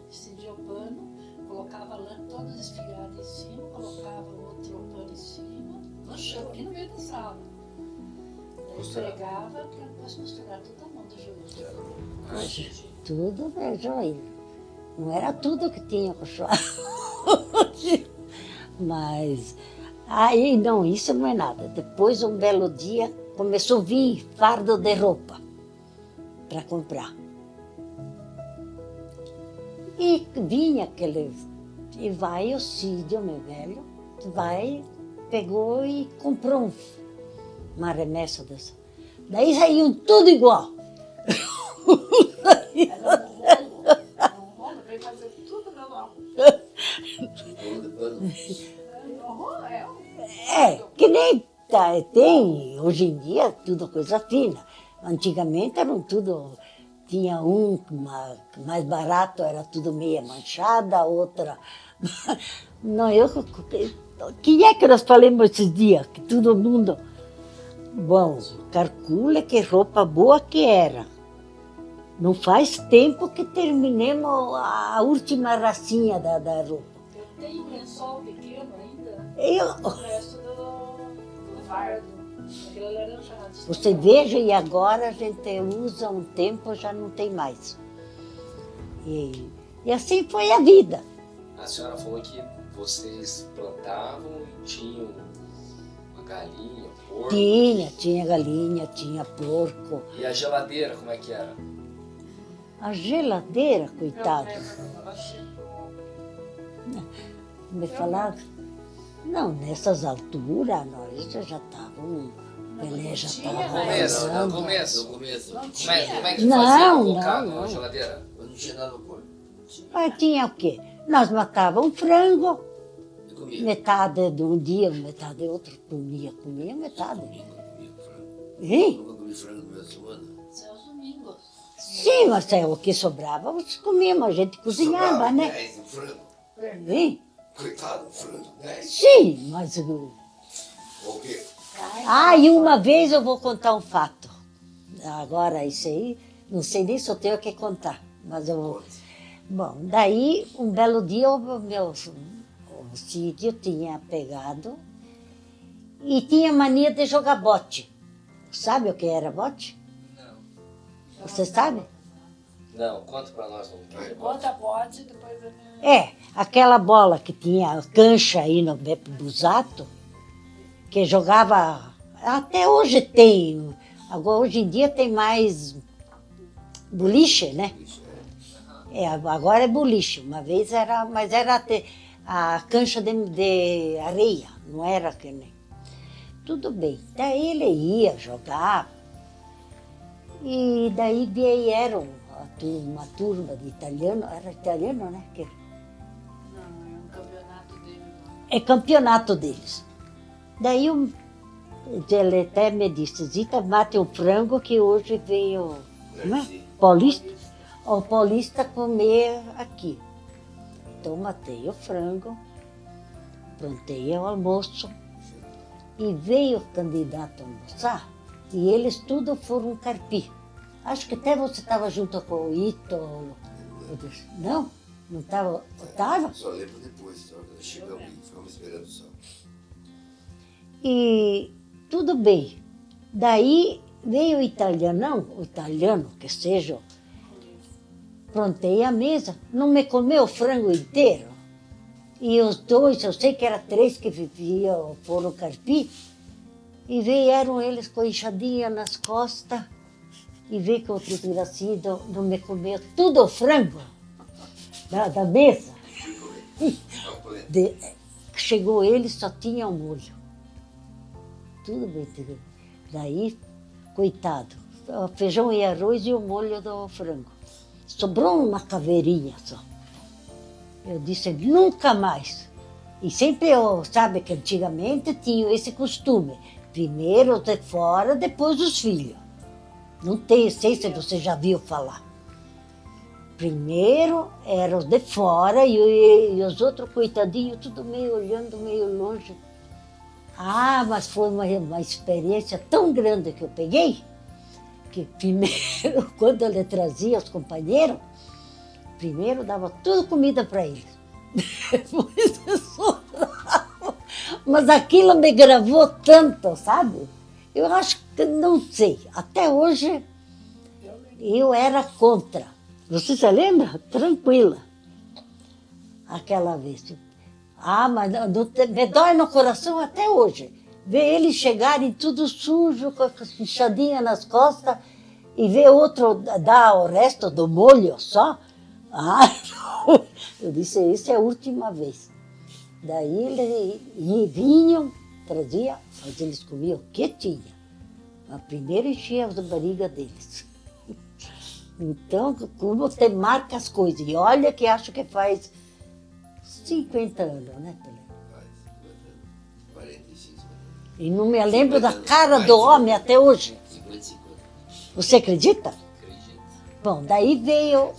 estendia o pano, colocava lã toda desfilhada em cima, colocava outro pano em cima, no chão, aqui no meio da sala. Pregava para depois costurar toda a mão do joelho. Tudo é joelho. Não era tudo que tinha rochoada. Mas, aí não, isso não é nada. Depois, um belo dia, começou a vir fardo de roupa para comprar. E vinha aquele... E vai o Cídio, meu velho, pegou e comprou uma remessa dessa. Daí saíam tudo igual. Era um rolo, veio fazer tudo manual. Rolo de pano. Que nem tem, hoje em dia, tudo coisa fina. Antigamente eram tudo, tinha mais barato, era tudo meia manchada, outra... Não, quem é que nós falamos esses dias? Que todo mundo... Bom, calcula que roupa boa que era. Não faz tempo que terminemos a última racinha da roupa. Eu tenho um lençol pequeno ainda, Eu, o resto do fardo, aquele laranjado. você veja, e agora a gente usa um tempo, já não tem mais. E assim foi a vida. A senhora falou que vocês plantavam e tinham uma galinha, porco. Tinha galinha, tinha porco. E a geladeira, como é que era? A geladeira, coitado, me falaram. Não, nessas alturas, nós já estávamos, Pelé já estava Começo, no avançando. começo. Não Como é que Não, fazia pra colocar não. na geladeira? Eu não tinha nada no corpo. Mas tinha o quê? Nós matávamos um frango, Eu comia. metade de um dia, metade de outro, comia metade. Nunca comi frango. Hein? Nunca comi frango no meio da semana. Seus domingos. Sim, mas o que sobrava, nós comíamos, a gente cozinhava, Sobrava né? 10 no frango. Hein? Coitado do frango, 10. Sim, mas... O quê? E uma vez eu vou contar um fato. Agora, isso aí, não sei nem se eu tenho que contar, mas eu vou... Conte. Bom, daí, um belo dia, o Cídio tinha pegado e tinha mania de jogar bote. Sabe o que era bote? Não. Você sabe? Não, conta pra nós como que é. Bota pote, depois a minha... Aquela bola que tinha cancha aí no Beppe Busato, que jogava, até hoje tem, agora, hoje em dia tem mais boliche, né? Isso é. Agora é boliche, uma vez era, mas era a cancha de areia, não era que nem. Tudo bem, daí ele ia jogar, e daí vieram uma turma de italiano, era italiano, né? Não, é um campeonato dele. É campeonato deles. Daí ele até me disse, Zita, mate um frango que hoje veio, não é? Paulista. O paulista comer aqui. Então matei o frango, prontei o almoço e veio o candidato a almoçar e eles tudo foram carpir. Acho que até você estava junto com o Ito. Não? Não estava? Estava? Só lembro depois, só quando chegamos e ficamos esperando só. E tudo bem. Daí veio o italiano que seja, prontei a mesa, não me comeu o frango inteiro. E os dois, eu sei que eram 3 que viviam, foram carpir, e vieram eles com a enxadinha nas costas, e veio que o desgracido não me comeu tudo o frango da mesa. Chegou ele, só tinha o molho. Tudo bem, tudo. Daí, coitado, feijão e arroz e o molho do frango. Sobrou uma caveirinha só. Eu disse, nunca mais. E sempre, sabe que antigamente tinha esse costume. Primeiro os de fora, depois os filhos. Não sei se você já viu falar. Primeiro eram os de fora e os outros coitadinhos, tudo meio olhando, meio longe. Ah, mas foi uma experiência tão grande que eu peguei, que primeiro, quando ele trazia os companheiros, primeiro dava tudo comida para eles. Depois sobrava. Mas aquilo me gravou tanto, sabe? Eu acho que, não sei, até hoje eu era contra. Você se lembra? Tranquila. Aquela vez. Ah, mas me dói no coração até hoje. Ver eles chegarem tudo sujo, com as inchadinhas nas costas, e ver outro dar o resto do molho só. Ah, eu disse, isso é a última vez. Daí eles vinham, traziam, mas eles comiam o que tinha. Mas primeiro enchia a barriga deles. Então, como você marca as coisas, e olha que acho que faz 50 anos, né, Pelé? Faz 45 anos. E não me lembro da cara do homem até hoje. 55 anos. Você acredita? Acredito. Bom, daí veio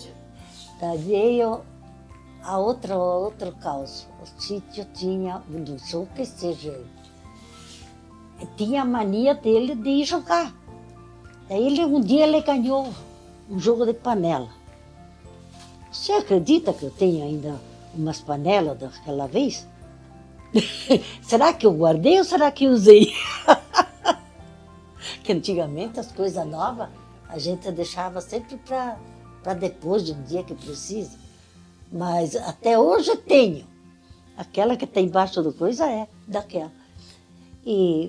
a outro caos. O sítio tinha, não sei o que seja, tinha a mania dele de ir jogar. Daí um dia ele ganhou um jogo de panela. Você acredita que eu tenho ainda umas panelas daquela vez? Será que eu guardei ou será que usei? Que antigamente as coisas novas a gente deixava sempre para depois de um dia que precisa. Mas até hoje eu tenho. Aquela que está embaixo do coisa é daquela.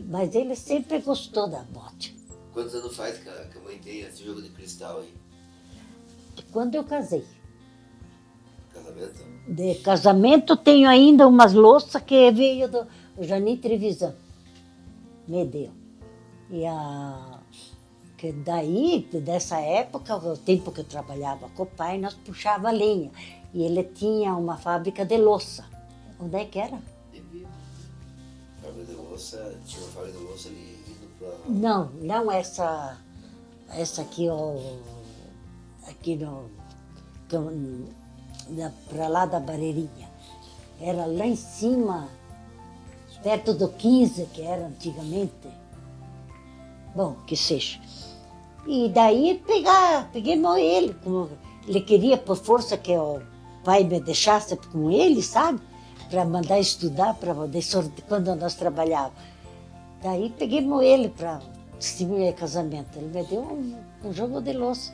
Mas ele sempre gostou da bote. Quantos anos faz que a mãe tem esse jogo de cristal aí? Quando eu casei. Casamento? De casamento tenho ainda umas louças que veio do Jani Trevisan. Me deu. Que daí, dessa época, o tempo que eu trabalhava com o pai, nós puxava lenha. E ele tinha uma fábrica de louça. Onde é que era? Fábrica de louça, tinha uma fábrica de louça ali indo pra... Não essa aqui, aqui para lá da Barreirinha. Era lá em cima, perto do 15, que era antigamente. Bom, que seja. E daí peguei ele, como ele queria por força que o pai me deixasse com ele, sabe? Para mandar estudar, quando nós trabalhávamos. Daí peguei ele para distribuir casamento. Ele me deu um jogo de louça.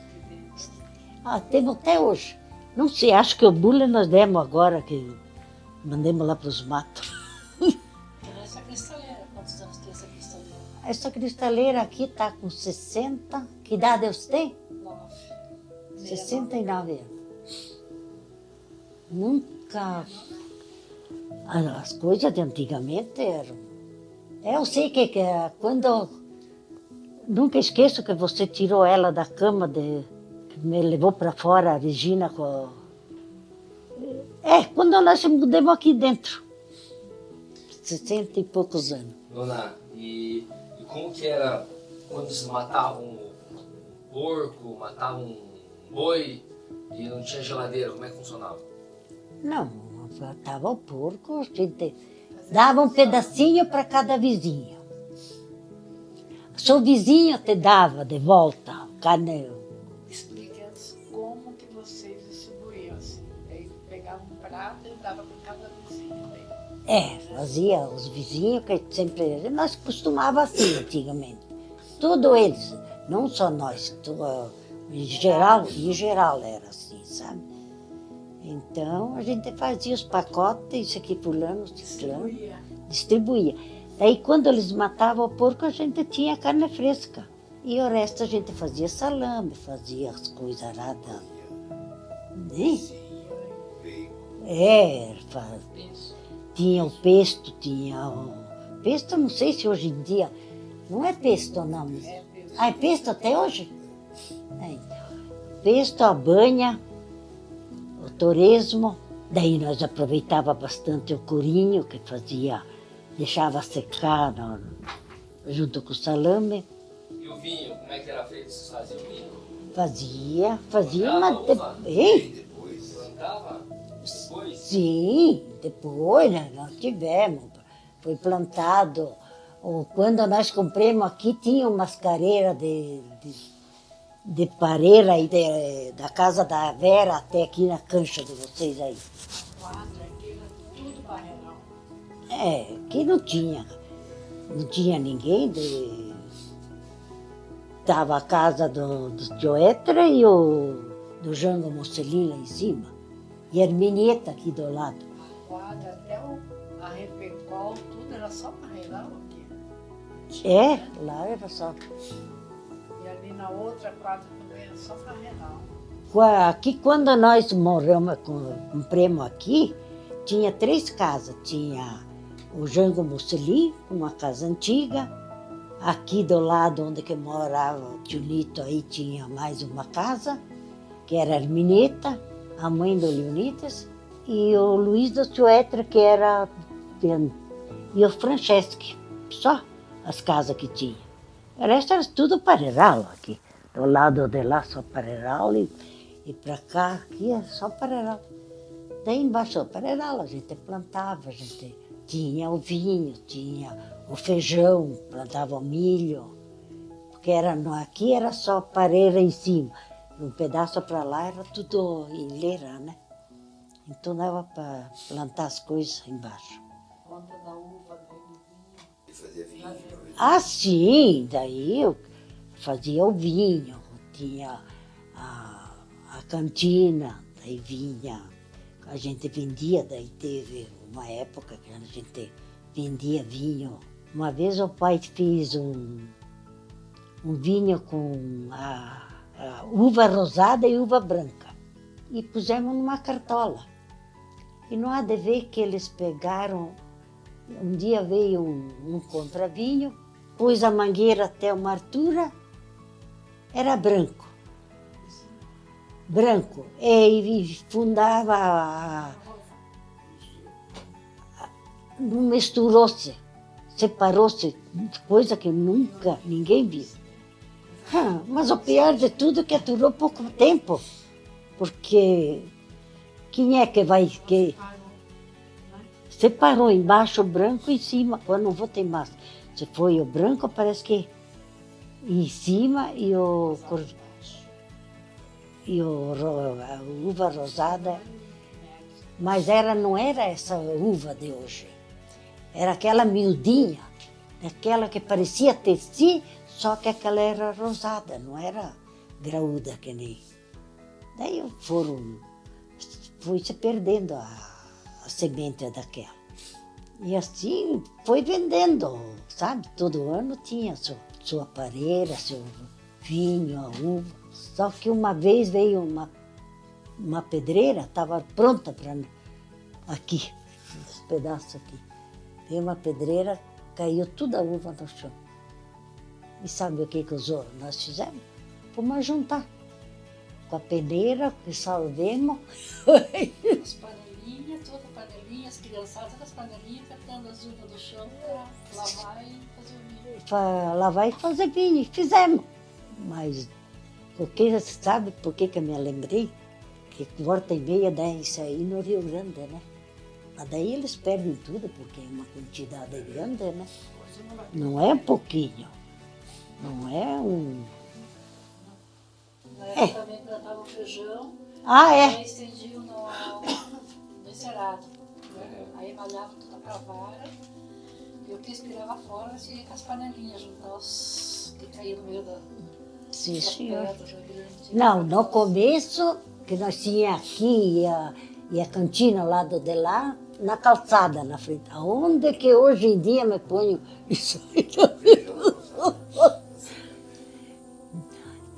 Temos até hoje. Não sei, acho que o bule nós demos agora, que mandemos lá para os matos. Essa cristaleira, quantos anos tem essa cristaleira? Essa cristaleira aqui está com 60. Que idade você tem? 9. 69 anos. Nunca... As coisas de antigamente eram... Eu sei que quando... Nunca esqueço que você tirou ela da cama, que me levou para fora, a Regina, quando nós mudamos aqui dentro. 60 e poucos anos. Dona, e como que era quando vocês matavam um porco, matavam um boi e não tinha geladeira? Como é que funcionava? Não, matava o porco, a gente dava um pedacinho para cada vizinho. Seu vizinho te dava de volta carne. Explique antes como que vocês distribuíam assim. Aí pegava um prato e dava para cada vizinho. Fazia os vizinhos, que sempre... Nós costumávamos assim antigamente. Todos eles, não só nós, em geral era assim, sabe? Então a gente fazia os pacotes, isso aqui pulando, ciclando, distribuía. Daí quando eles matavam o porco, a gente tinha carne fresca. E o resto a gente fazia salame, fazia as coisas aradas. Né? Tinha o pesto, Pesto, não sei se hoje em dia... Não é pesto, não. É pesto até hoje? Então. Pesto, a banha, o torresmo, Daí nós aproveitava bastante o corinho que fazia, deixava secar junto com o salame. E o vinho, como é que era feito? Vocês faziam vinho? Fazia, Plantava mas uva? hein? Depois. Plantava? Depois? Sim, depois nós tivemos, foi plantado. Quando nós compramos aqui, tinha umas careiras de pareira aí da casa da Vera até aqui na cancha de vocês aí. Quadra, aquilo, tudo barreirão. Aqui não tinha ninguém. Tava a casa do tio Etra e do Jango Mocelin lá em cima. E a Herminieta aqui do lado. A quadra, até a Repecol, tudo era só barreirão aqui. Lá era só. E ali na outra quadra também era só barreirão. Aqui, quando nós compramos aqui, tinha 3 casas. Tinha o Jango Mocelin, uma casa antiga. Aqui do lado onde que morava o tio Nito, aí tinha mais uma casa, que era a Hermineta, a mãe do Leonidas, e o Luiz do tio Etra, que era... E o Franceschi, só as casas que tinha. O resto era tudo pareiral aqui. Do lado de lá só pareiral e para cá aqui é só pareiral. Daí embaixo do pareiral a gente plantava, a gente tinha o vinho, tinha o feijão, plantava o milho, porque aqui era só pareira em cima. Um pedaço para lá era tudo em leira, né? Então dava para plantar as coisas embaixo. Conta da uva, daí do vinho. E fazia vinho. Sim, daí eu fazia o vinho, tinha a cantina, daí vinha, a gente vendia, daí teve uma época que a gente vendia vinho. Uma vez o pai fez um vinho com a uva rosada e uva branca e pusemos numa cartola. E não há de ver que eles pegaram, um dia veio um contravinho, pôs a mangueira até uma altura, era branco. Branco. E fundava, não misturou-se, separou-se, coisa que nunca ninguém viu. Mas o pior de tudo é que durou pouco tempo, porque quem é que vai... Separou embaixo o branco e em cima, quando não vou ter mais. Se foi o branco, parece que em cima e a uva rosada, mas não era essa uva de hoje. Era aquela miudinha, aquela que parecia teci, só que aquela era rosada, não era graúda que nem. Daí foi se perdendo a semente daquela. E assim foi vendendo, sabe? Todo ano tinha sua pareira, seu vinho, a uva. Só que uma vez veio uma pedreira, estava pronta para aqui, esse pedaço aqui. Veio uma pedreira, caiu toda a uva no chão. E sabe o que nós fizemos? Fomos juntar com a peneira, que salvemos. As panelinhas, toda panelinha, as criançadas das panelinhas catando as uvas do chão para lavar e fazer o vinho. Para lavar e fazer vinho, e fizemos. Mas, sabe por que eu me lembrei? Que volta e meia dá isso aí no Rio Grande, né? Mas daí eles perdem tudo, porque é uma quantidade grande, né? Não é um pouquinho. Não é um... Na época também plantavam feijão, é? aí estendiam no encerado. Aí malhavam toda a vara e o que espirava fora, nós ia com as panelinhas juntar os que caíam no meio das senhor. pedras grandes. Não, no começo, que nós tínhamos aqui e a cantina ao lado de lá, na calçada, na frente. Aonde que hoje em dia me ponho isso aí?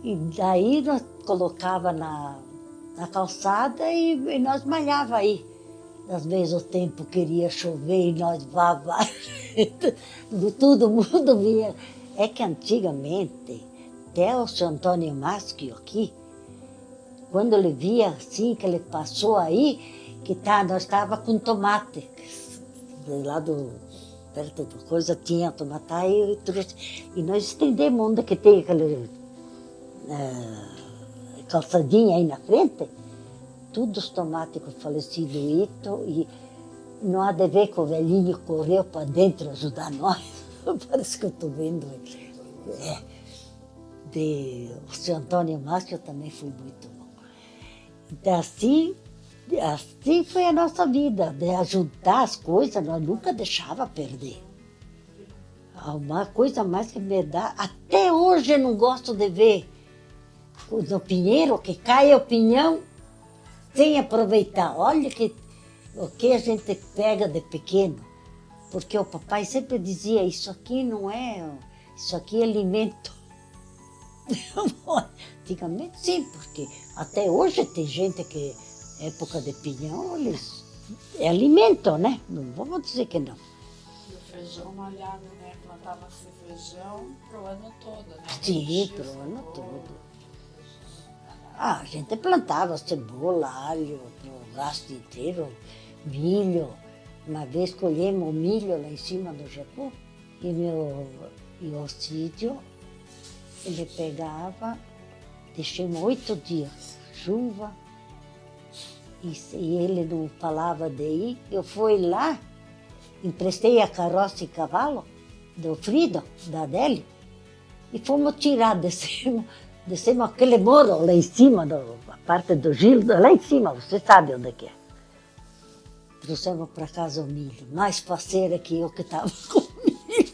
E daí nós colocava na calçada e nós malhava aí. Às vezes o tempo queria chover e nós todo mundo vinha. É que antigamente, até o seu Antônio Maschio aqui, quando ele via assim, que ele passou aí, nós estava com tomate. Lá perto da coisa tinha tomate e nós estendemos onde que tem aquele calçadinha aí na frente, todos os tomates com falecido Ito, e não há de ver que o velhinho correu para dentro ajudar nós. Parece que eu estou vendo. O seu Antônio Márcio também foi muito bom. Então, assim foi a nossa vida, de ajudar as coisas, nós nunca deixava perder. Uma coisa mais que me dá, até hoje eu não gosto de ver no pinheiro, que cai o pinhão, sem aproveitar. Olha o que a gente pega de pequeno, porque o papai sempre dizia, isso aqui não é, isso aqui é alimento. Antigamente sim, porque até hoje tem gente que época de pinhão, é alimento, né? Não vamos dizer que não. E o feijão malhado, né? Plantava-se feijão pro ano todo, né? Sim, pro ano todo. A gente plantava cebola, alho, pro gasto inteiro, milho. Uma vez colhemos milho lá em cima do Jacu e o Cídio, ele pegava, deixamos 8 dias, chuva, e ele não falava de ir. Eu fui lá, emprestei a carroça e cavalo do Frido, da Adélia, e fomos tirar, descemos aquele morro lá em cima, a parte do Gildo, lá em cima, você sabe onde é. Trouxemos para casa o milho, mais parceira que eu que estava com milho.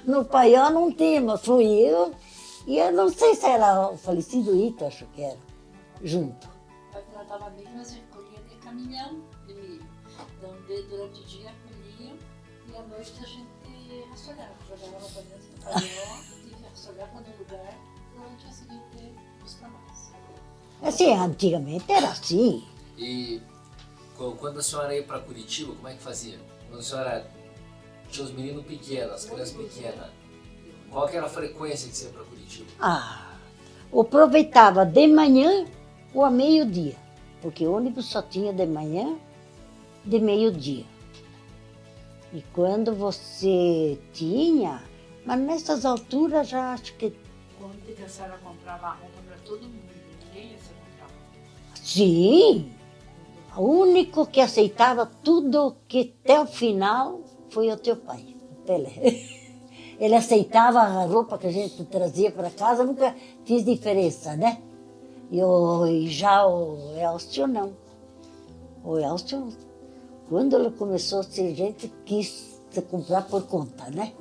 No Paió não tinha, mas fui eu, e eu não sei se era o falecido Ito, acho que era, junto. Nós plantava milho, mas colhia de caminhão de milho. Então, durante o dia colhiam e à noite a gente rassolhava. Jogava para dentro do paiol, tinha que rassolhar para um lugar, para o dia seguinte buscar mais. Assim, antigamente era assim. E quando a senhora ia para Curitiba, como é que fazia? Quando a senhora tinha os meninos pequenos, as crianças pequenas, qual que era a frequência que você ia para Curitiba? Eu aproveitava de manhã ou a meio-dia, porque o ônibus só tinha de manhã, de meio-dia. E quando você tinha, mas nessas alturas já acho que... Quando que a senhora comprava roupa para todo mundo, ninguém ia se comprar. Sim! O único que aceitava tudo que até o final foi o teu pai, o Pelé. Ele aceitava a roupa que a gente trazia para casa, nunca fiz diferença, né? E já o Elcio não. O Elcio, quando ele começou a ser gente, quis se comprar por conta, né?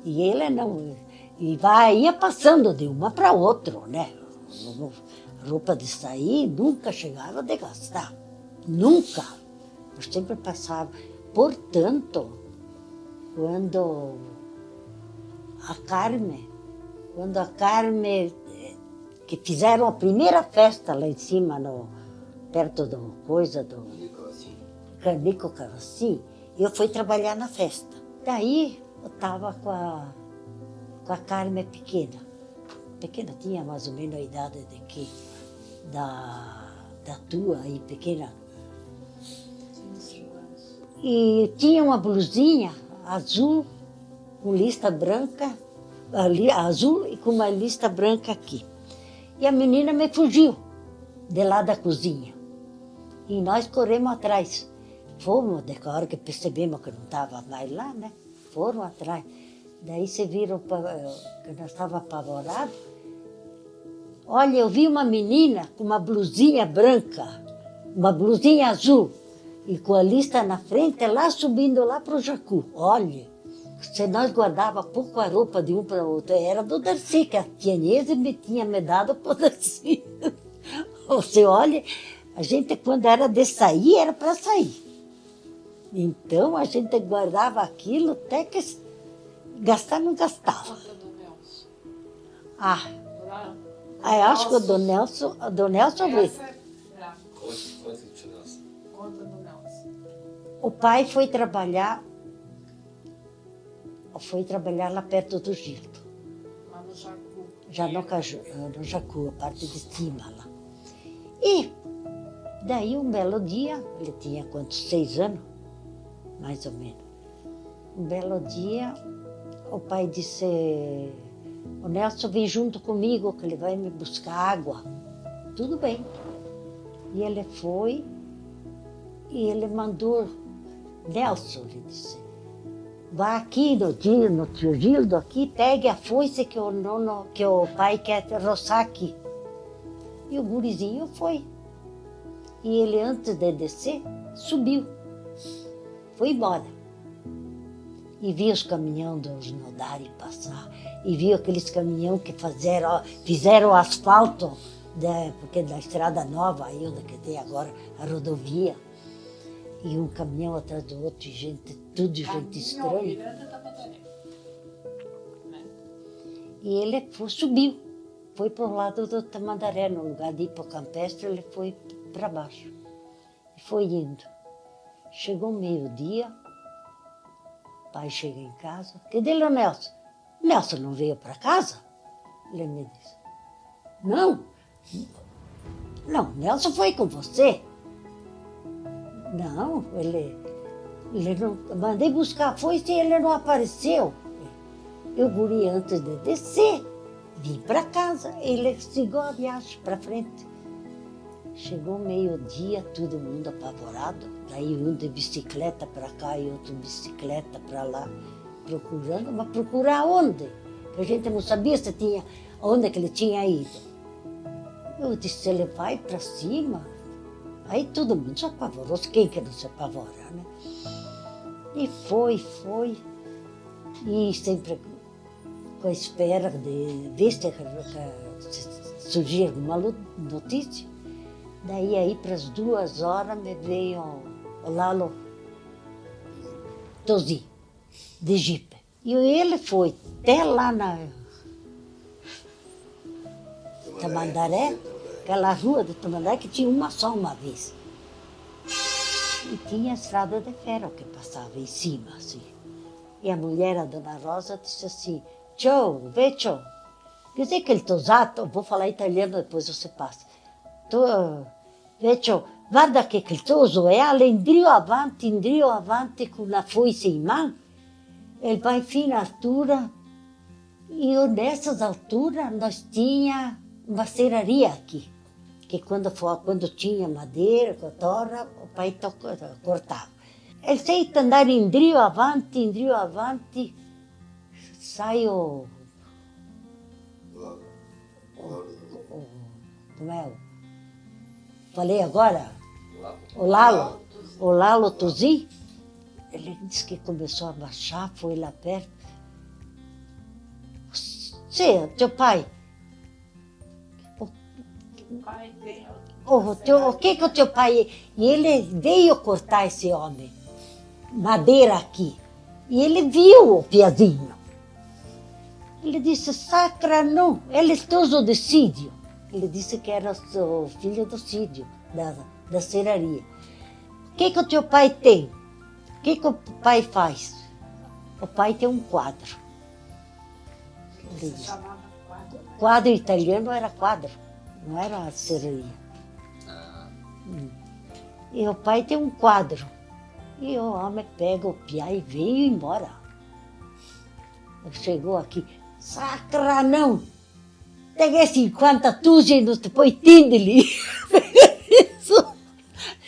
E ele não. E ia passando de uma para outra, né? Roupa de sair nunca chegava de gastar. Nunca. Eu sempre passava. Portanto, quando a Carme, que fizeram a primeira festa lá em cima, perto do coisa do Carnico Carossi, eu fui trabalhar na festa. Daí eu estava com a Carme pequena. Pequena, tinha mais ou menos a idade de que da tua aí, pequena. E tinha uma blusinha azul, com lista branca, azul e com uma lista branca aqui. E a menina me fugiu de lá da cozinha. E nós corremos atrás. Fomos, a hora que percebemos que não estava mais lá, né? Foram atrás. Daí se viram que nós estávamos apavorados. Olha, eu vi uma menina com uma blusinha branca, uma blusinha azul, e com a lista na frente, lá subindo lá para o Jacu. Olha, se nós guardava pouco a roupa de um para o outro, era do Darcy, que a tia Inês me tinha me dado para o Darcy. Você olha, a gente quando era de sair, era para sair. Então a gente guardava aquilo até que gastar não gastava. Conta do Nelson. Eu acho que o do Nelson veio. Conta do Nelson. O pai foi trabalhar lá perto do Gildo. Lá no Jacu. Já no Jacu, a parte de cima lá. E Daí um belo dia, ele tinha quantos? 6 anos, mais ou menos. Um belo dia, o pai disse, o Nelson vem junto comigo que ele vai me buscar água. Tudo bem. E ele foi e ele mandou, Nelson, ele disse, vá aqui no tio Gildo, aqui, pegue a foice que o pai quer roçar aqui. E o gurizinho foi. E ele, antes de descer, subiu. Foi embora. E viu os caminhões dos Nodari passar. E viu aqueles caminhões que fizeram o asfalto, porque da estrada nova, aí onde que tem agora a rodovia. E um caminhão atrás do outro, tudo gente estranha. E ele subiu. Foi para o lado do Tamandaré, no lugar de ir para o Campestre, ele foi para baixo. E foi indo. Chegou meio-dia, o pai chega em casa. Cadê o Nelson? Nelson não veio para casa? Ele me disse. Não, Nelson foi com você. Não, ele não. Mandei buscar a foice e ele não apareceu. Eu, guri, antes de descer, vim para casa. Ele seguiu a viagem para frente. Chegou meio-dia, todo mundo apavorado. Daí um de bicicleta para cá e outro de bicicleta para lá, procurando. Mas procurar onde? Que a gente não sabia se tinha, onde que ele tinha ido. Eu disse, ele vai para cima. Aí todo mundo se apavorou. Quem que não se apavora, né? E foi. E sempre com a espera de ver se surgir alguma notícia. Daí aí para as 2 horas me veio o Lalo Tosi, de jipe. E ele foi até lá na Tamandaré, aquela rua do Tamandaré que tinha só uma vez. E tinha a estrada de ferro que passava em cima, assim. E a mulher, a dona Rosa, disse assim, tchau, vê tchau. Quer dizer que ele tosato, vou falar italiano, depois você passa. Vecchio, guarda che il toso è indrio avanti con la foice in mano. Ele vai fino à altura. E nessas alturas nós tinha uma serraria aqui. Que quando tinha madeira, cotorra, o pai cortava. Ele sei andar indrio avanti, sai como é? Falei agora? O Lalo Tosi. Ele disse que começou a baixar, foi lá perto. Você, teu pai? O que o teu pai... E ele veio cortar esse homem, madeira aqui. E ele viu o piazinho. Ele disse, sacra não, ele é toso de Sídio. Ele disse que era o filho do Sídio, da serraria. O que o teu pai tem? O que o pai faz? O pai tem um quadro. Ele se chamava quadro? Quadro italiano era quadro, não era serraria. E o pai tem um quadro. E o homem pega o piá e veio embora. Chegou aqui, sacra não! Peguei 50 tuzes depois tindeli. Isso.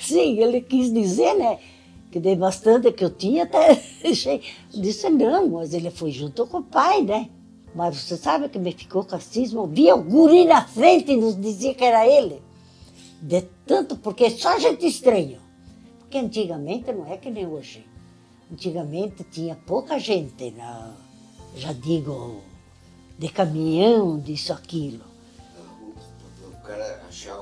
Sim, ele quis dizer, né? Que dei bastante que eu tinha, até deixei. Disse não, mas ele foi junto com o pai, né? Mas você sabe que me ficou com a cisma, via o guri na frente e nos dizia que era ele. De tanto, porque só gente estranha. Porque antigamente não é que nem hoje. Antigamente tinha pouca gente, já digo, de caminhão, disso, aquilo. O cara achar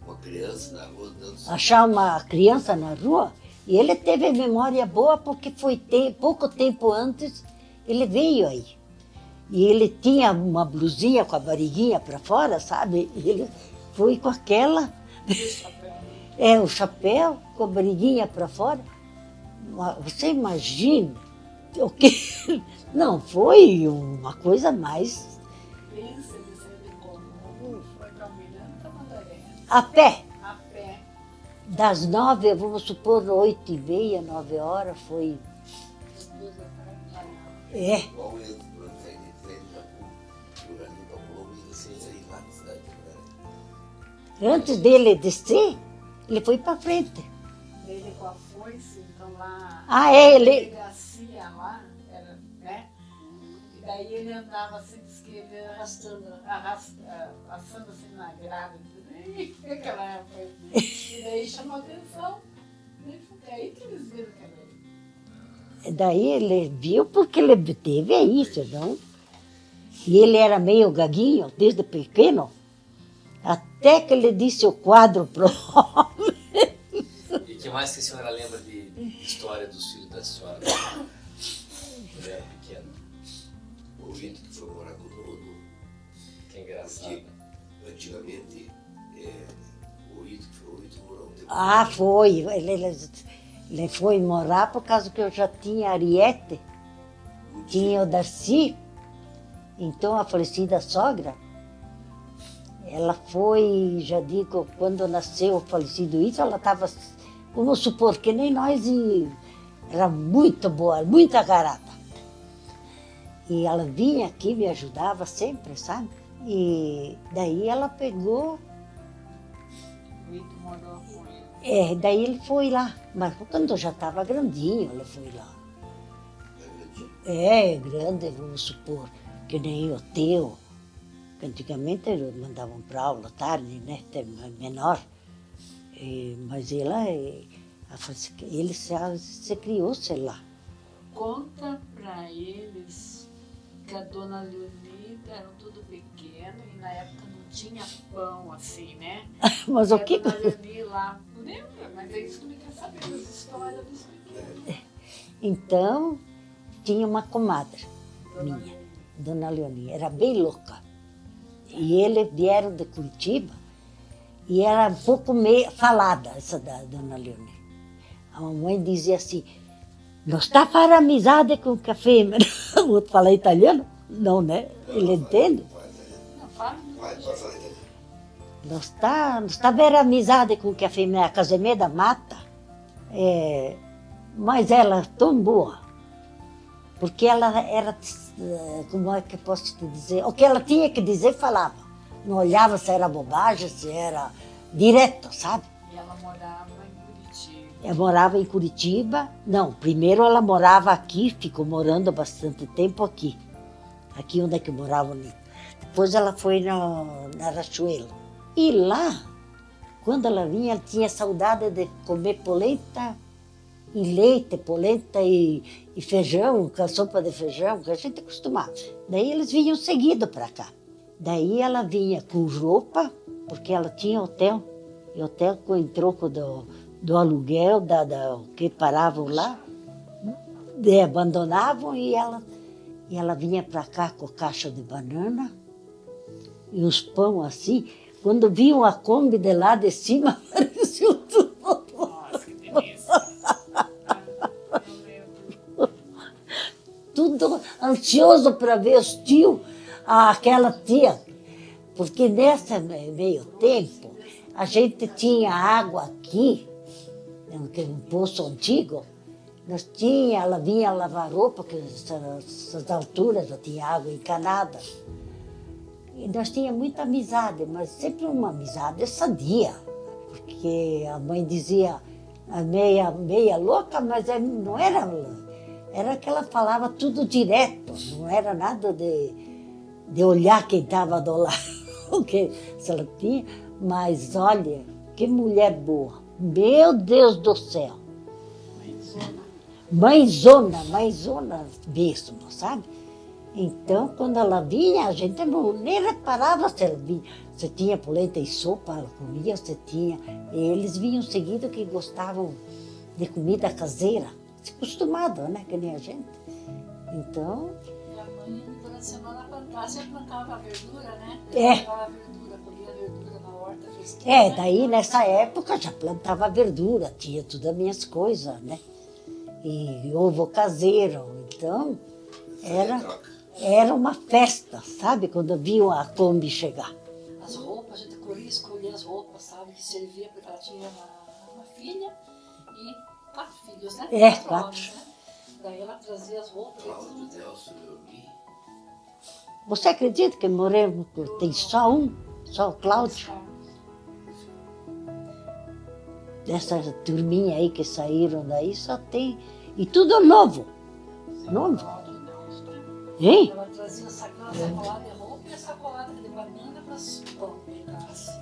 uma criança na rua dando... Achar uma criança na rua, e ele teve memória boa porque foi pouco tempo antes, ele veio aí. E ele tinha uma blusinha com a barriguinha para fora, sabe? E ele foi com aquela... o chapéu com a barriguinha para fora. Você imagina o que... Não, foi uma coisa mais... Pensa que você como foi para Miranda Tamandaré. A pé. A pé. Das 9, vamos supor, 8h30, 9h, foi. É, Igual eu, quando saí de Japão, jogando em Paulo, e saí lá na cidade. antes dele descer, ele foi para frente. Ele com a foice, então lá. Ah, é, ele. Delegacia lá, era, né? E daí ele andava assim, diz que ele arrastando assim na grade. Aquela época. E daí chamou atenção. E foi aí que eles viram que era ele. Daí ele viu porque ele teve isso, não? E ele era meio gaguinho desde pequeno, até que ele disse o quadro pro homem. E o que mais que a senhora lembra de história dos filhos da senhora? Quando era pequena. O Vitor que foi morar com o Nono, Que engraçado. porque antigamente o Vitor morou um tempo. Ah, foi. Ele foi morar por causa que eu já tinha Ariete, tinha o Darcy. Então a falecida sogra, ela foi, já digo, quando nasceu o falecido isso, ela estava, vamos supor, que nem nós, e era muito boa, muito agarrada. E ela vinha aqui, me ajudava sempre, sabe? E daí ela pegou. O Ito morou com ele. Daí ele foi lá, mas quando eu já estava grandinho, ele foi lá. Grande, vamos supor, que nem o teu, que antigamente eles mandavam para aula tarde, né, até menor. Mas ele se criou, sei lá. Conta pra eles que a dona Leonida eram tudo pequeno e na época não tinha pão assim, né? Mas E o que... a dona Leonir lá, lembra? Mas é isso que ele quer saber, as histórias dos pequenos. Então, tinha uma comadre minha, Dona Leonia, era bem louca. E eles vieram de Curitiba e era um pouco meio falada, essa da Dona Leonia. A mamãe dizia assim, não está para amizade com café. O outro fala italiano? Não, né? Ele entende? Não, fala. Pode falar italiano. Não está ver amizade com café, a Casemeda mata. Mas ela é tão boa, porque ela era, como é que eu posso te dizer, o que ela tinha que dizer, falava. Não olhava se era bobagem, se era direto, sabe? E ela morava em Curitiba. Ela morava em Curitiba. Não, primeiro ela morava aqui, ficou morando bastante tempo aqui. Aqui onde é que morava. Depois ela foi na Rachuelo. E lá, quando ela vinha, ela tinha saudade de comer polenta e leite, polenta e feijão, com a sopa de feijão, que a gente costumava. Daí eles vinham seguido para cá. Daí ela vinha com roupa, porque ela tinha hotel. E hotel com o troco do aluguel, que paravam lá, abandonavam e ela vinha para cá com caixa de banana e os pão assim. Quando viam a Kombi de lá de cima, apareceu tudo. Nossa, que delícia. Tudo ansioso para ver os tios, aquela tia. Porque nesse meio tempo, a gente tinha água aqui, um poço antigo. Ela vinha lavar roupa, porque essas alturas já tinha água encanada. E nós tínhamos muita amizade, mas sempre uma amizade sadia. Porque a mãe dizia, meia louca, mas não era. Era que ela falava tudo direto, não era nada de olhar quem estava do lado. Que se ela tinha, mas olha, que mulher boa. Meu Deus do céu. Mãezona mesmo, sabe? Então, quando ela vinha, a gente nem reparava se ela vinha. Se tinha polenta e sopa, ela comia, se tinha. Eles vinham seguido que gostavam de comida caseira. Se acostumado, né? Que nem a gente. Então... E a mãe, durante a semana, plantava verdura, né? Plantava verdura, colhia verdura na horta fresquinha. Daí nessa época já plantava verdura, tinha todas as minhas coisas, né? E ovo caseiro, então era uma festa, sabe? Quando viam a Kombi chegar. As roupas, a gente corria escolher as roupas, sabe? Que servia porque ela tinha uma filha e 4 filhos, né? É, 4 4. homens, né? Daí ela trazia as roupas. Cláudio, Nelson, Leoni. Você acredita que morremos, tem só um, só o Cláudio? Dessa turminha aí que saíram daí só tem, e tudo novo, novo. Hein? Ela trazia sacolada de roupa e a sacolada de banana para as pães.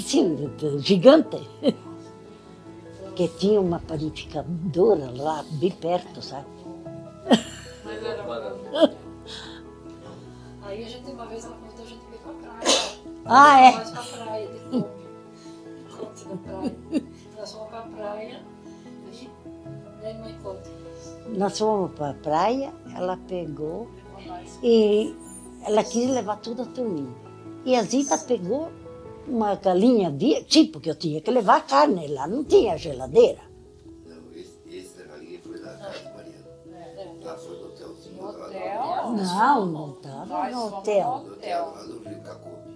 Sim, gigante. Que tinha uma panificadora lá bem perto, sabe? Mas era Banana. Aí a gente, uma vez ela convidou a gente para ir pra praia. Ah, é? Nós pra praia de Kombi. Conta da praia. Nós fomos pra praia e daí mãe conta. Nós fomos para a praia, ela pegou Levou nós. e ela quis levar tudo a turminha. E a Zita pegou uma galinha viva, tipo que eu tinha que levar carne, lá não tinha geladeira. Não, esse da galinha foi lá na casa do Mariano. Lá foi no hotelzinho. No lá hotel? Não, não estava Nós no fomos hotel. No hotel, lá no Rio Cacobi.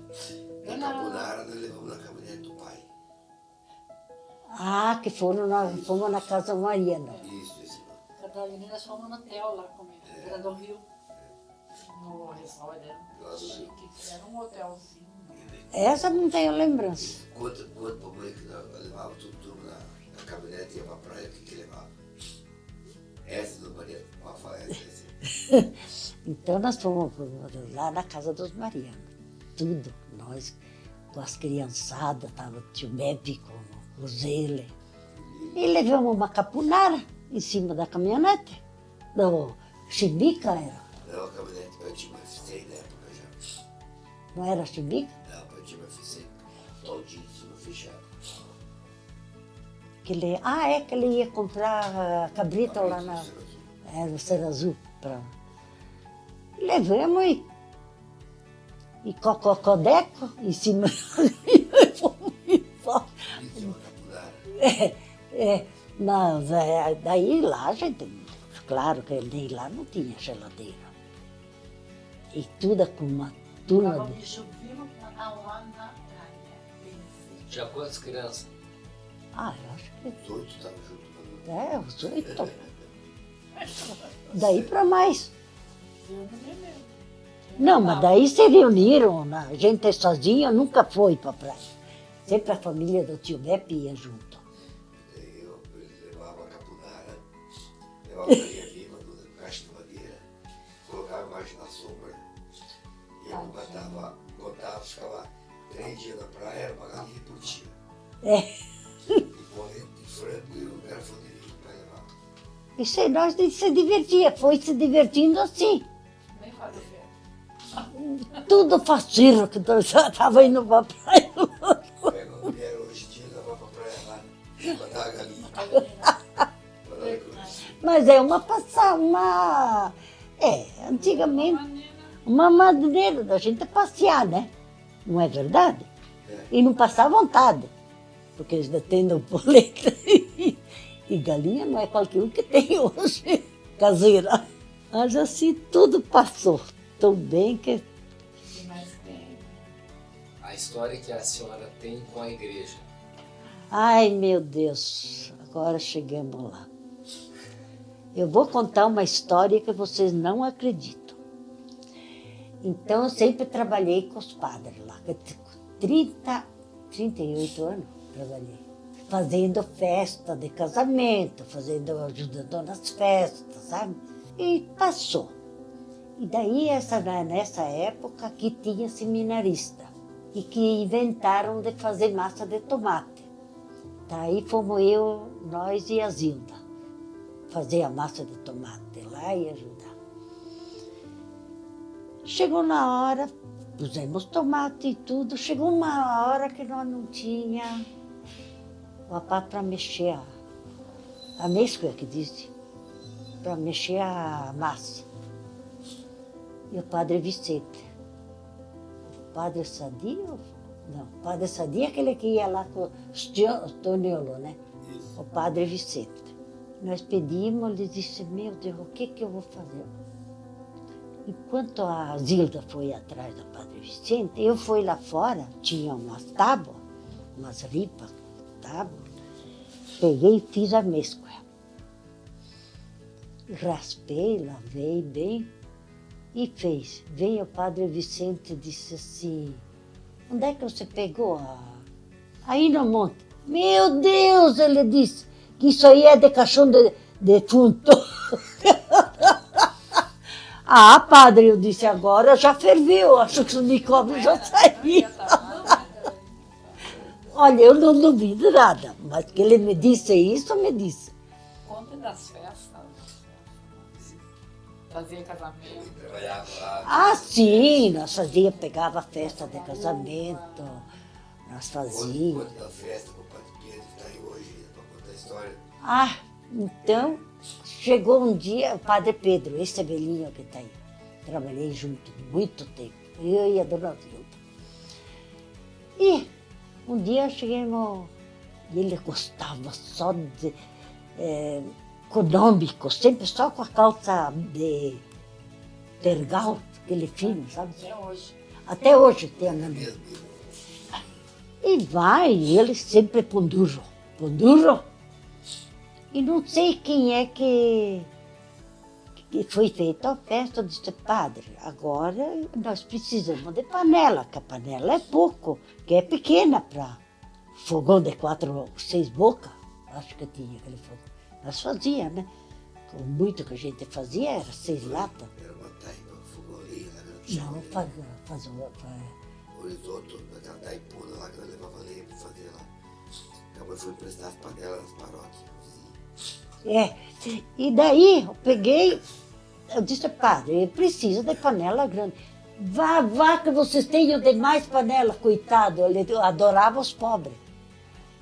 Na Carbonara, nós levamos na caminhonete do pai. Ah, que nós fomos na casa do Mariano. Isso, esse não. Catalina, nós fomos no hotel lá comer. Era do Rio. No restaurante. Lá do Rio. Era um hotelzinho. Essa não tenho lembrança. Conta pra mãe que nós levava tudo na caminhonete e ia pra praia, o que levava? Essa do Mariano, pra falar essa. Então nós fomos lá na casa dos Marianos. Tudo, nós com as criançadas, tava o tio Beppe com o Zele. E levamos uma capunara em cima da caminhonete. Do Chimbica era. Não, a caminhonete para tinha uma F100 na época já. Não era Chimbica? Não, para tinha uma F100. Todinho, em cima fechado. Que ele ia comprar cabrito lá na. Isso, Era o Ser Azul. Levamos e cocodeco em cima. Fomos embora. isso é uma capunara. Mas daí lá a gente, claro que nem lá não tinha geladeira. E tudo com uma turma Tava de. me chovendo pra lá na praia. Tinha quantas crianças? Ah, eu acho que Os 8 estavam juntos. Né? os 8. Daí para mais. Eu não me lembro. Não, mas daí se reuniram, a gente sozinha nunca foi para praia. Sempre a família do tio Beppe ia junto. Daí eles levavam a capunara, levavam a galinha viva no caixa de madeira, colocavam embaixo na sombra. E eu botava, ficava 3 dias na praia, era uma galinha por dia. É. E polenta de frango e o garfo de vinho para levar. Isso aí nós se divertia, foi se divertindo assim. Nem faz o fé. Tudo faceiro que nós já estava indo para praia. Pega a mulher hoje em dia, leva pra praia lá, botar a galinha. Mas é antigamente, uma maneira da gente passear, né? Não é verdade? E não passar vontade, porque ainda tendo polenta e galinha não é qualquer um que tem hoje, caseira. Mas assim, tudo passou tão bem que... Mas tem. A história que a senhora tem com a igreja. Ai, meu Deus, agora chegamos lá. Eu vou contar uma história que vocês não acreditam. Então, eu sempre trabalhei com os padres lá. 38 anos trabalhei. Fazendo festa de casamento, ajudando nas festas, sabe? E passou. E daí, nessa época, que tinha seminarista. E que inventaram de fazer massa de tomate. Daí fomos nós e a Zilda, fazer a massa de tomate lá e ajudar. Chegou na hora, pusemos tomate e tudo, chegou uma hora que nós não tinha o apá para mexer, a mescla que disse, para mexer a massa. E o padre Vicente. O padre Sadio? Não, o padre Sadio é aquele que ia lá com o Toniolo, né? O padre Vicente. Nós pedimos, ele disse, meu Deus, o que eu vou fazer? Enquanto a Zilda foi atrás do Padre Vicente, eu fui lá fora, tinha umas tábuas, umas ripas, tábuas. Peguei e fiz a mescla. Raspei, lavei bem e fez. Veio o Padre Vicente e disse assim, onde é que você pegou? Aí no monte. Meu Deus, ele disse, que isso aí é de caixão de defunto. Ah, padre, eu disse, agora já ferveu, acho que os micróbios já saíram. Olha, eu não duvido nada, mas que ele me disse isso, me disse. Conta das festas. Fazia casamento. Trabalhava lá. Ah, sim, nós fazíamos, pegava a festa de casamento, nós fazíamos. Quanto da festa com o Padre Pedro que está aí hoje para contar a história? Ah, então, chegou um dia, o Padre Pedro, esse velhinho que está aí. Trabalhei junto muito tempo, eu e a Dona Zilda. E um dia chegamos, e ele gostava só de econômico, sempre só com a calça de tergal, aquele fino, sabe? Até hoje. Até hoje tem a mesma. Mesmo. E vai, ele sempre ponduro. E não sei quem é que foi feita a festa, eu disse, padre, agora nós precisamos de panela, que a panela é pouco, que é pequena para fogão de 4 ou 6 bocas, acho que tinha aquele fogão. Nós fazíamos, né? O muito que a gente fazia era 6 latas. Era uma taipa, fogolinha lá no chão. Não, faz O risoto, naquela taipona lá que eu levava lenha para fazer lá. Então eu fui emprestar as panelas nas paróquias. E daí eu peguei, eu disse, padre, eu preciso de panela grande. Vá que vocês tenham demais panela, coitado, ele adorava os pobres.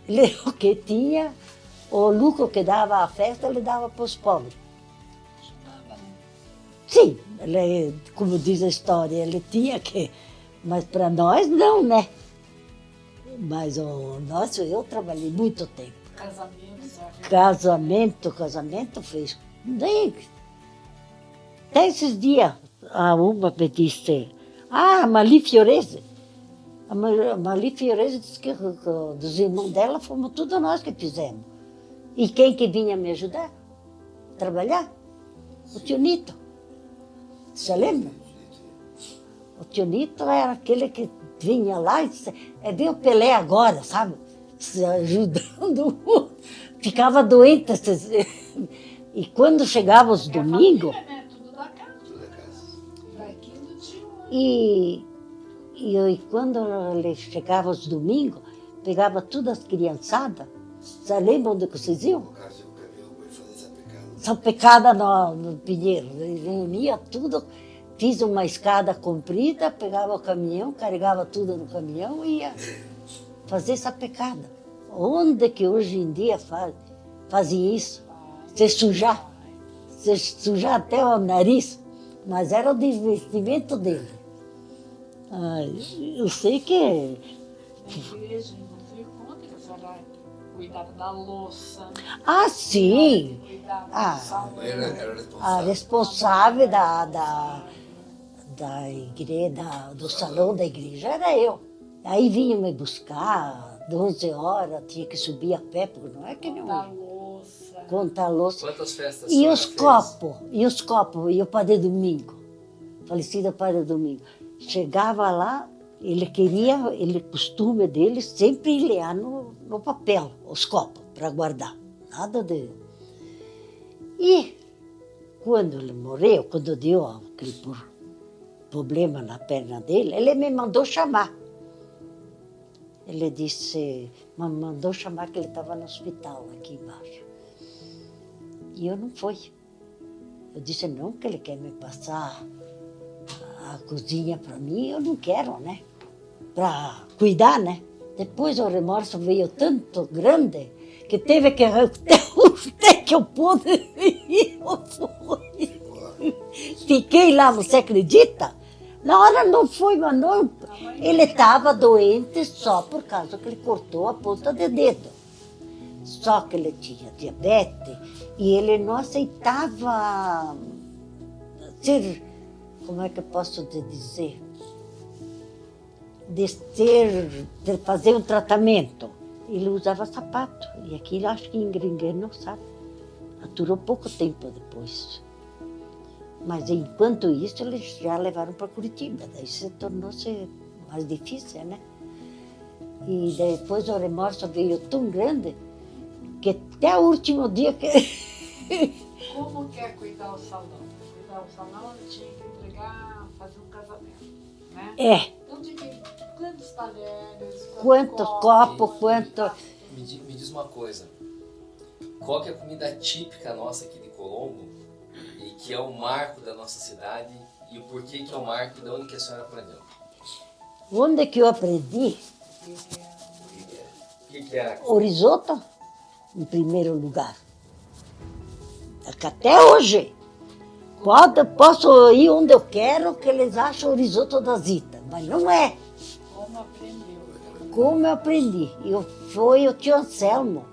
Ele, o que tinha, o lucro que dava à festa, ele dava para os pobres. Sim, ele, como diz a história, ele tinha que, mas para nós não, né? Mas o nosso, eu trabalhei muito tempo. Casamento fez. Até esses dias, a uma me disse, Mali Fiorese. A Mali Fiorese disse que dos irmãos dela fomos tudo nós que fizemos. E quem que vinha me ajudar? Trabalhar? O tio Nito. Você lembra? O tio Nito era aquele que vinha lá e disse, ver o Pelé agora, sabe? Se ajudando. Ficava doente. E quando chegava os domingos, Tudo da casa. Tudo da casa. Daqui do tio. e quando ele chegava os domingos, pegava todas as criançadas. Você lembra onde que vocês iam? No caso, o cabelo foi fazer essa pecada. Essa pecada no Pinheiro. Ele reunia tudo, fiz uma escada comprida, pegava o caminhão, carregava tudo no caminhão e ia fazer essa pecada. Onde que hoje em dia fazem isso? Se sujar até o nariz, mas era o divertimento dele. Eu sei que Igreja, não sei conta que a senhora cuidava da louça. sim, Cuidava do salão. Era a responsável. responsável da igreja, do salão da igreja era eu. Aí vinha me buscar, 12 horas, tinha que subir a pé, porque não é que não Da ia. louça. Contar a louça. Quantas festas E a os senhora fez? copos, e o Padre Domingo, falecido Padre Domingo. Chegava lá, ele costume dele sempre ler no papel, os copos, para guardar. Nada de... E quando ele morreu, quando deu aquele problema na perna dele, ele me mandou chamar. Ele disse, me mandou chamar que ele estava no hospital aqui embaixo. E eu não fui. Eu disse, não, que ele quer me passar a cozinha para mim, eu não quero, né? Para cuidar, né? Depois o remorso veio tanto grande que teve que até que eu pude ir, eu fui. Fiquei lá, você acredita? Na hora não foi, mas não. Ele estava doente só por causa que ele cortou a ponta de dedo. Só que ele tinha diabetes e ele não aceitava ser como é que eu posso te dizer? De fazer um tratamento. Ele usava sapato. E aquilo acho que engrenguenou, sabe? Aturou pouco tempo depois. Mas enquanto isso, eles já levaram para Curitiba. Daí se tornou-se mais difícil, né? E depois o remorso veio tão grande que até o último dia que... Como que é cuidar o salão? Cuidar o salão, eu tinha que entregar, fazer um casamento, né? É, Então tinha que quantos talheres, quantos copos, quanto... Me diz uma coisa. Qual que é a comida típica nossa aqui de Colombo e que é o marco da nossa cidade e o porquê que é o marco e de onde que a senhora aprendeu? Onde que eu aprendi? O que é? O risoto, em primeiro lugar. Até hoje. Posso ir onde eu quero que eles acham o risoto da Zita, mas não é. Como aprendeu? Como eu aprendi. Foi o tio Anselmo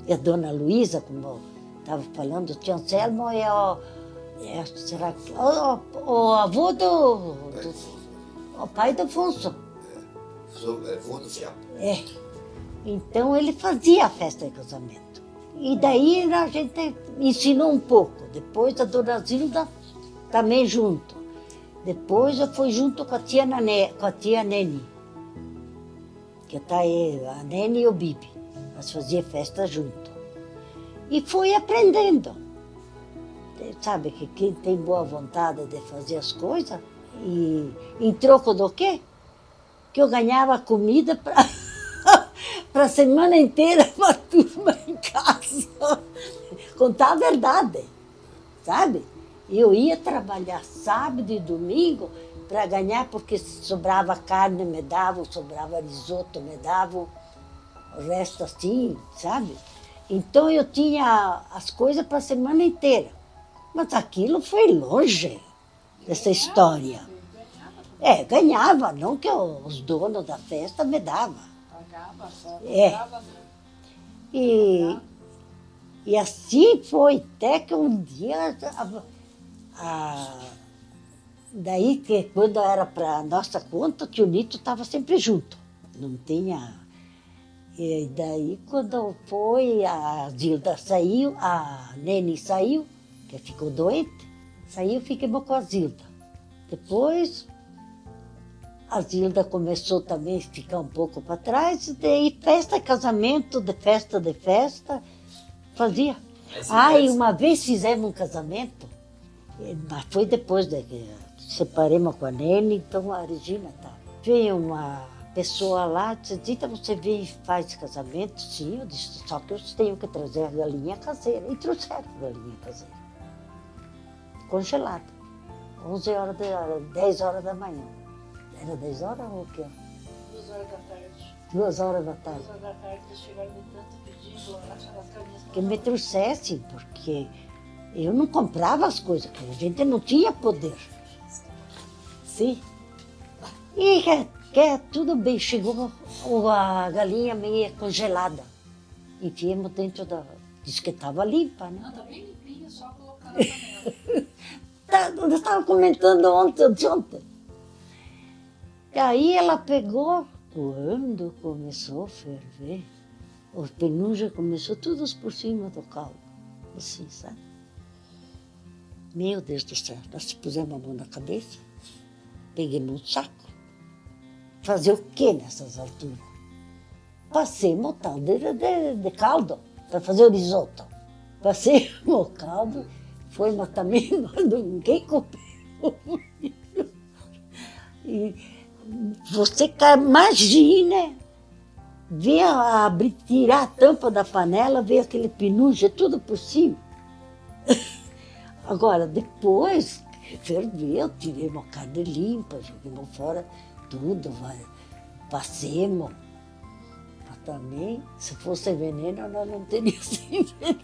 e a dona Luísa, como eu estava falando, o tio Anselmo é o avô o pai do Afonso. Vou do fiapo. É. Então ele fazia a festa de casamento. E daí a gente ensinou um pouco. Depois a dona Zilda também junto. Depois eu fui junto com a tia Nene. Que tá aí, a Nene e o Bibi. Nós fazíamos festa junto. E fui aprendendo. Sabe que quem tem boa vontade de fazer as coisas, e em troco do quê? Que eu ganhava comida para a semana inteira para a turma em casa. Contar a verdade, sabe? Eu ia trabalhar sábado e domingo para ganhar, porque sobrava carne, me davam, sobrava risoto, me davam, o resto assim, sabe? Então eu tinha as coisas para a semana inteira. Mas aquilo foi longe dessa história. Ganhava, não que os donos da festa me davam. Pagava, só É. pagava, E assim foi, até que um dia, daí que quando era para nossa conta, o tio Nito estava sempre junto, não tinha... E daí quando foi, a Zilda saiu, a Nene saiu, que ficou doente, saiu, fiquemos com a Zilda. Depois, a Zilda começou também a ficar um pouco para trás, e daí festa, casamento, de festa, fazia. E uma vez fizemos um casamento, mas foi depois que separamos com a Nene, então a Regina tá. Veio uma pessoa lá, disse, Zita, você vem e faz casamento? Sim, eu disse, só que eu tenho que trazer a galinha caseira. E trouxeram a galinha caseira, congelada, 10 horas da manhã. Era 10 horas ou o quê? 2 horas da tarde. 2 horas da tarde. 2 horas da tarde, eles chegaram de tanto pedido, as galinhas. Que me trouxesse, porque eu não comprava as coisas, porque a gente não tinha poder. Sim. E que tudo bem, chegou a galinha meio congelada. Enfiamos dentro da... Diz que estava limpa, né? Não, tá bem limpinha, só colocar na panela. Eu estava comentando ontem. E aí ela pegou, quando começou a ferver, os penugem começou todos por cima do caldo, assim, sabe? Meu Deus do céu, nós pusemos a mão na cabeça, peguei num saco. Fazer o quê nessas alturas? Passei um tal de caldo para fazer o risoto. Passei o caldo, foi, mas também ninguém comeu. E você imagina, ver tirar a tampa da panela, ver aquele penugem tudo por cima. Agora, depois que ferveu, tirei uma carne limpa, joguei fora tudo, passemos. Mas também, se fosse veneno, nós não teríamos se envenenado.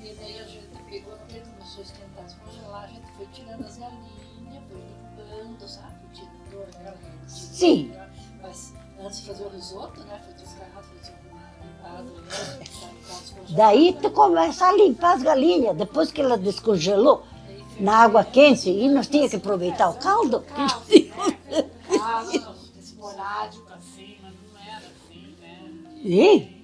E daí a gente pegou, no que começou a esquentar, descongelar, a gente foi tirando as galinhas, foi limpando, sabe? Tirando ela. Sim. Mas antes de fazer o risoto, né? Foi descarrado, foi limpado, Daí tu começa a limpar as galinhas, depois que ela descongelou. na água quente e nós tínhamos que aproveitar o caldo. Casa, esporádico assim, mas não era assim, né? E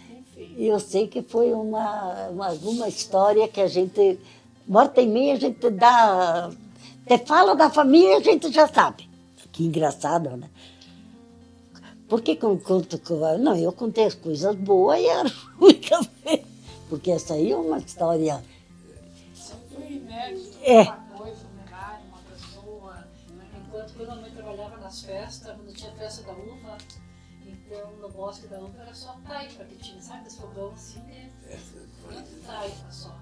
E Enfim. eu sei que foi alguma história que a gente, volta e meia, a gente dá. Até fala da família, a gente já sabe. Que engraçado, né? Porque eu conto. Não, eu contei as coisas boas e as ruins também. Porque essa aí é uma história. Sempre foi inédito, É. uma coisa, homenagem, uma pessoa. Né? Enquanto quando a mãe trabalhava nas festas, quando tinha festa da uva, então no bosque da uva era só taipa que tinha, sabe? Esse fogão assim, né? Muito taipa só.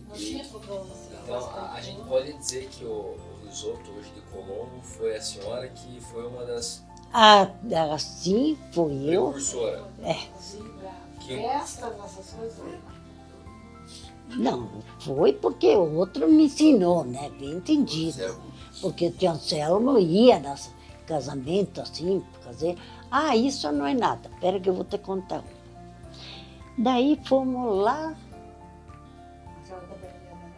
Não tinha fogão assim. então a gente pode dizer que o risoto hoje de Colombo foi a senhora que foi uma das Assim foi eu. precursoras. Assim, Que- festas, essas coisas. Não, foi porque o outro me ensinou, né? Bem entendido. Porque o tio Anselmo ia nos casamentos assim, fazer. Ah, isso não é nada. Espera que eu vou te contar. Daí fomos lá. Aquela da banheira, né?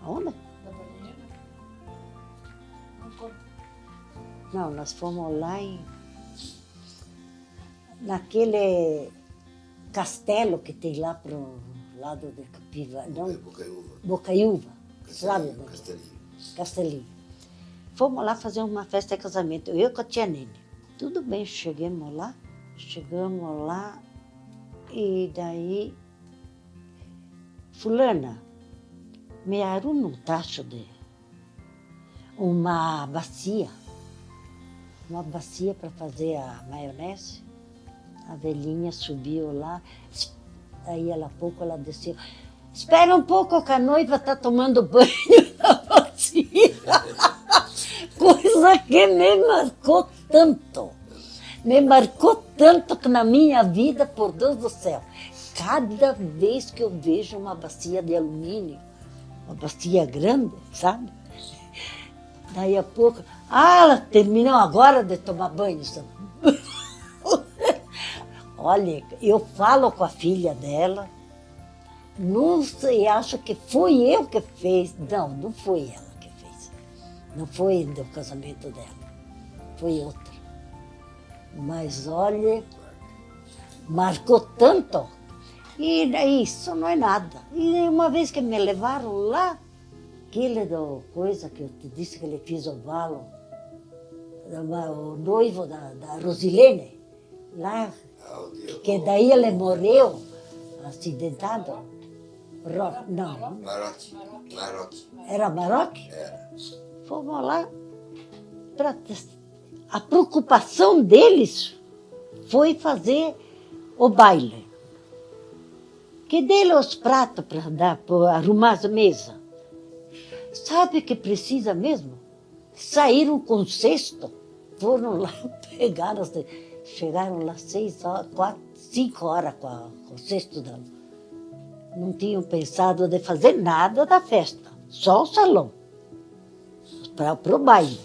Onde? Da banheira. Não conta. Não, nós fomos lá naquele castelo que tem lá pro lado de Capiva, não, Bocaiúva, sabe? Castelinho. Fomos lá fazer uma festa de casamento, eu com a tia Nene. Tudo bem, chegamos lá e daí, fulana, me arruma um tacho de uma bacia para fazer a maionese. A velhinha subiu lá, aí ela pouco ela desceu. Espera um pouco que a noiva está tomando banho na bacia. Coisa que me marcou tanto que na minha vida, por Deus do céu, cada vez que eu vejo uma bacia de alumínio, uma bacia grande, sabe? Daí a pouco, ela terminou agora de tomar banho, sabe? Olha, eu falo com a filha dela, não sei, acho que fui eu que fez. Não foi ela que fez. Não foi do casamento dela, foi outra. Mas olha, marcou tanto. E daí, isso não é nada. E uma vez que me levaram lá, aquele do coisa que eu te disse que ele fez o valo, o noivo da Rosilene, lá, que daí ele morreu acidentado. Não, Marote. era Maroc? Fomos lá. A preocupação deles foi fazer o baile. Que dele os pratos para arrumar as mesas. Sabe que precisa mesmo? Saíram com cesto, foram lá, pegaram, chegaram lá 5 horas com o cesto dela. Não tinham pensado de fazer nada da festa, só o salão, para o baile.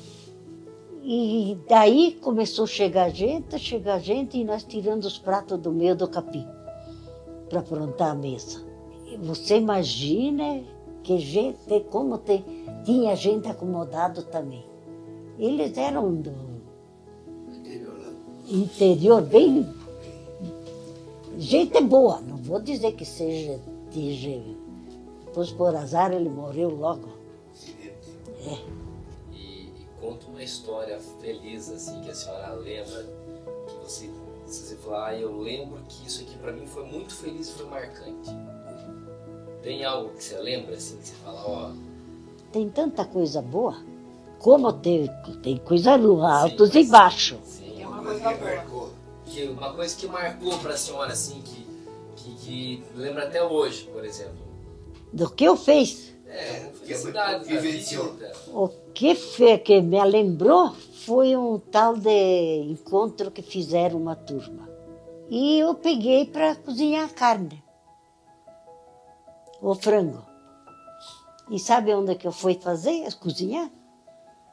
E daí começou a chegar gente, e nós tirando os pratos do meio do capim para aprontar a mesa. E você imagina que gente, tinha gente acomodado também. Eles eram do interior, bem. Gente boa, não vou dizer que seja. Pois por azar ele morreu logo. E conta uma história feliz, assim, que a senhora lembra, que você fala, eu lembro que isso aqui pra mim foi muito feliz e foi marcante. Tem algo que você lembra, assim, que você fala, ó... Tem tanta coisa boa, como tem coisa altos e baixos. Sim, É Uma uma coisa coisa que boa. marcou. uma coisa que marcou pra senhora, assim, que lembra até hoje, por exemplo. Do que eu fiz. Uma que é muito felicidade da vivenciou. vida. O que me lembrou foi um tal de encontro que fizeram uma turma. E eu peguei para cozinhar a carne, o frango. E sabe onde que eu fui fazer, cozinhar?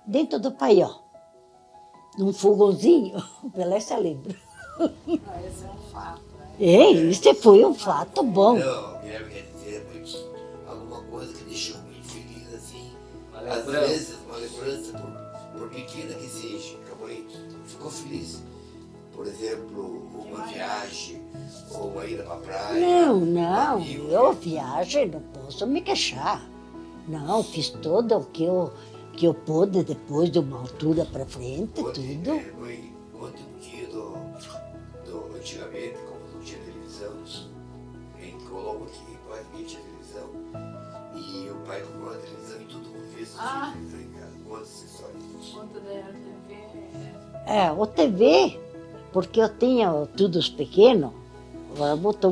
Dentro do paiol, num fogãozinho. O Pelé se lembra. Esse é um fato. Né? Isso foi um fato bom. Não, Guilherme quer dizer, mas Uma Às lembrança. vezes, uma lembrança, por pequena que seja, que a mãe ficou feliz. Por exemplo, uma viagem, ou uma ida para a praia. Não, um não, amigo, eu viagem, não posso me queixar. Não, fiz tudo o que eu pude depois de uma altura para frente, Ontem, tudo. Mãe, ontem no dia antigamente, como não tinha televisão, a gente colocou aqui, quase ninguém tinha televisão. E o pai comprou uma televisão e tudo com visto Ah. de televisão em casa. Conta essa história. Quando der TV, O TV, porque eu tinha todos pequenos, agora estou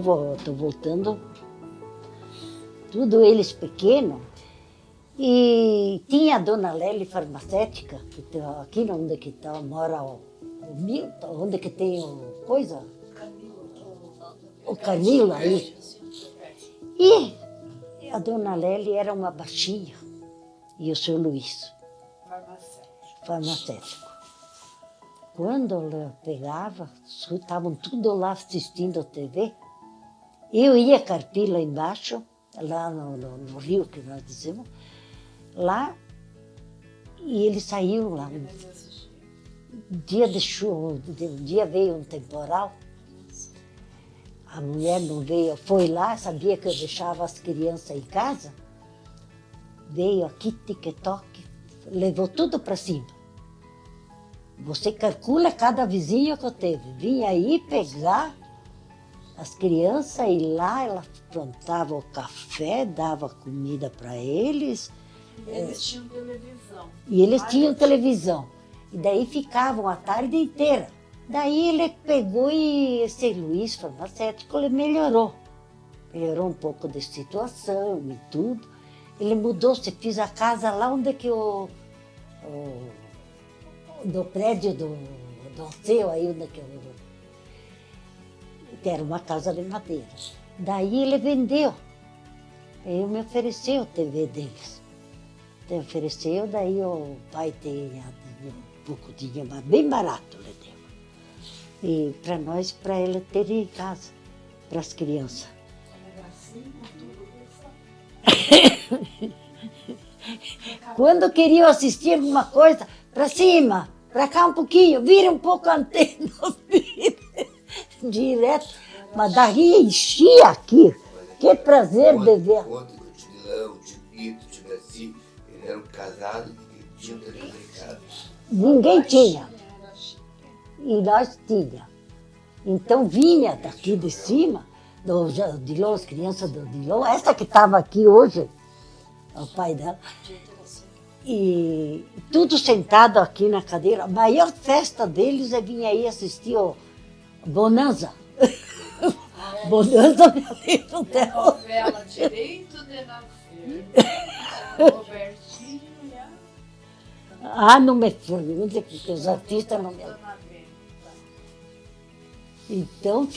voltando, tudo eles pequenos. E tinha a dona Lely farmacêutica, que tá aqui onde que tá, mora o Milton, onde que tem coisa, o Canilo aí. E a dona Lely era uma baixinha, e o seu Luiz, farmacêutico. Quando ela pegava, estavam tudo lá assistindo a TV, eu ia carpir lá embaixo, lá no rio que nós dizemos, lá, e eles saíram lá. Dia de chuva, um dia veio um temporal, a mulher não veio, foi lá, sabia que eu deixava as crianças em casa, veio aqui, tic-toc, levou tudo para cima. Você calcula cada vizinho que eu teve, vinha aí pegar as crianças e lá ela plantava o café, dava comida para eles. eles tinham televisão. E eles tinham televisão. E daí ficavam a tarde inteira. Daí ele pegou e esse Luiz farmacêutico, ele melhorou. Melhorou um pouco de situação e tudo. Ele mudou-se, fez a casa lá onde que do prédio do seu, aí onde que era uma casa de madeira. Daí ele vendeu. Ele me ofereceu a TV deles. Ele ofereceu, daí o pai tinha um pouco de dinheiro, mas bem barato ele deu. E para nós, para ele ter em casa, para as crianças. Quando queriam assistir alguma coisa, para cima, para cá um pouquinho, vira um pouco a antena, direto. Mas daí enchia aqui. Que prazer de ver. Ontem o Tilão, o Tio Pito, o Tio Bessi, eles eram casados e tinham televisão em casa. Ninguém tinha. E nós tinha. Então vinha daqui de cima, do Dilon, as crianças do Dilon, essa que estava aqui hoje, o pai dela, e tudo sentado aqui na cadeira. A maior festa deles é vir aí assistir o Bonanza. Bonanza, meu livro dela. Novela Direito de Nascer. Robertinho e a Não me pergunte, porque os artistas não me... Dona Benta. Então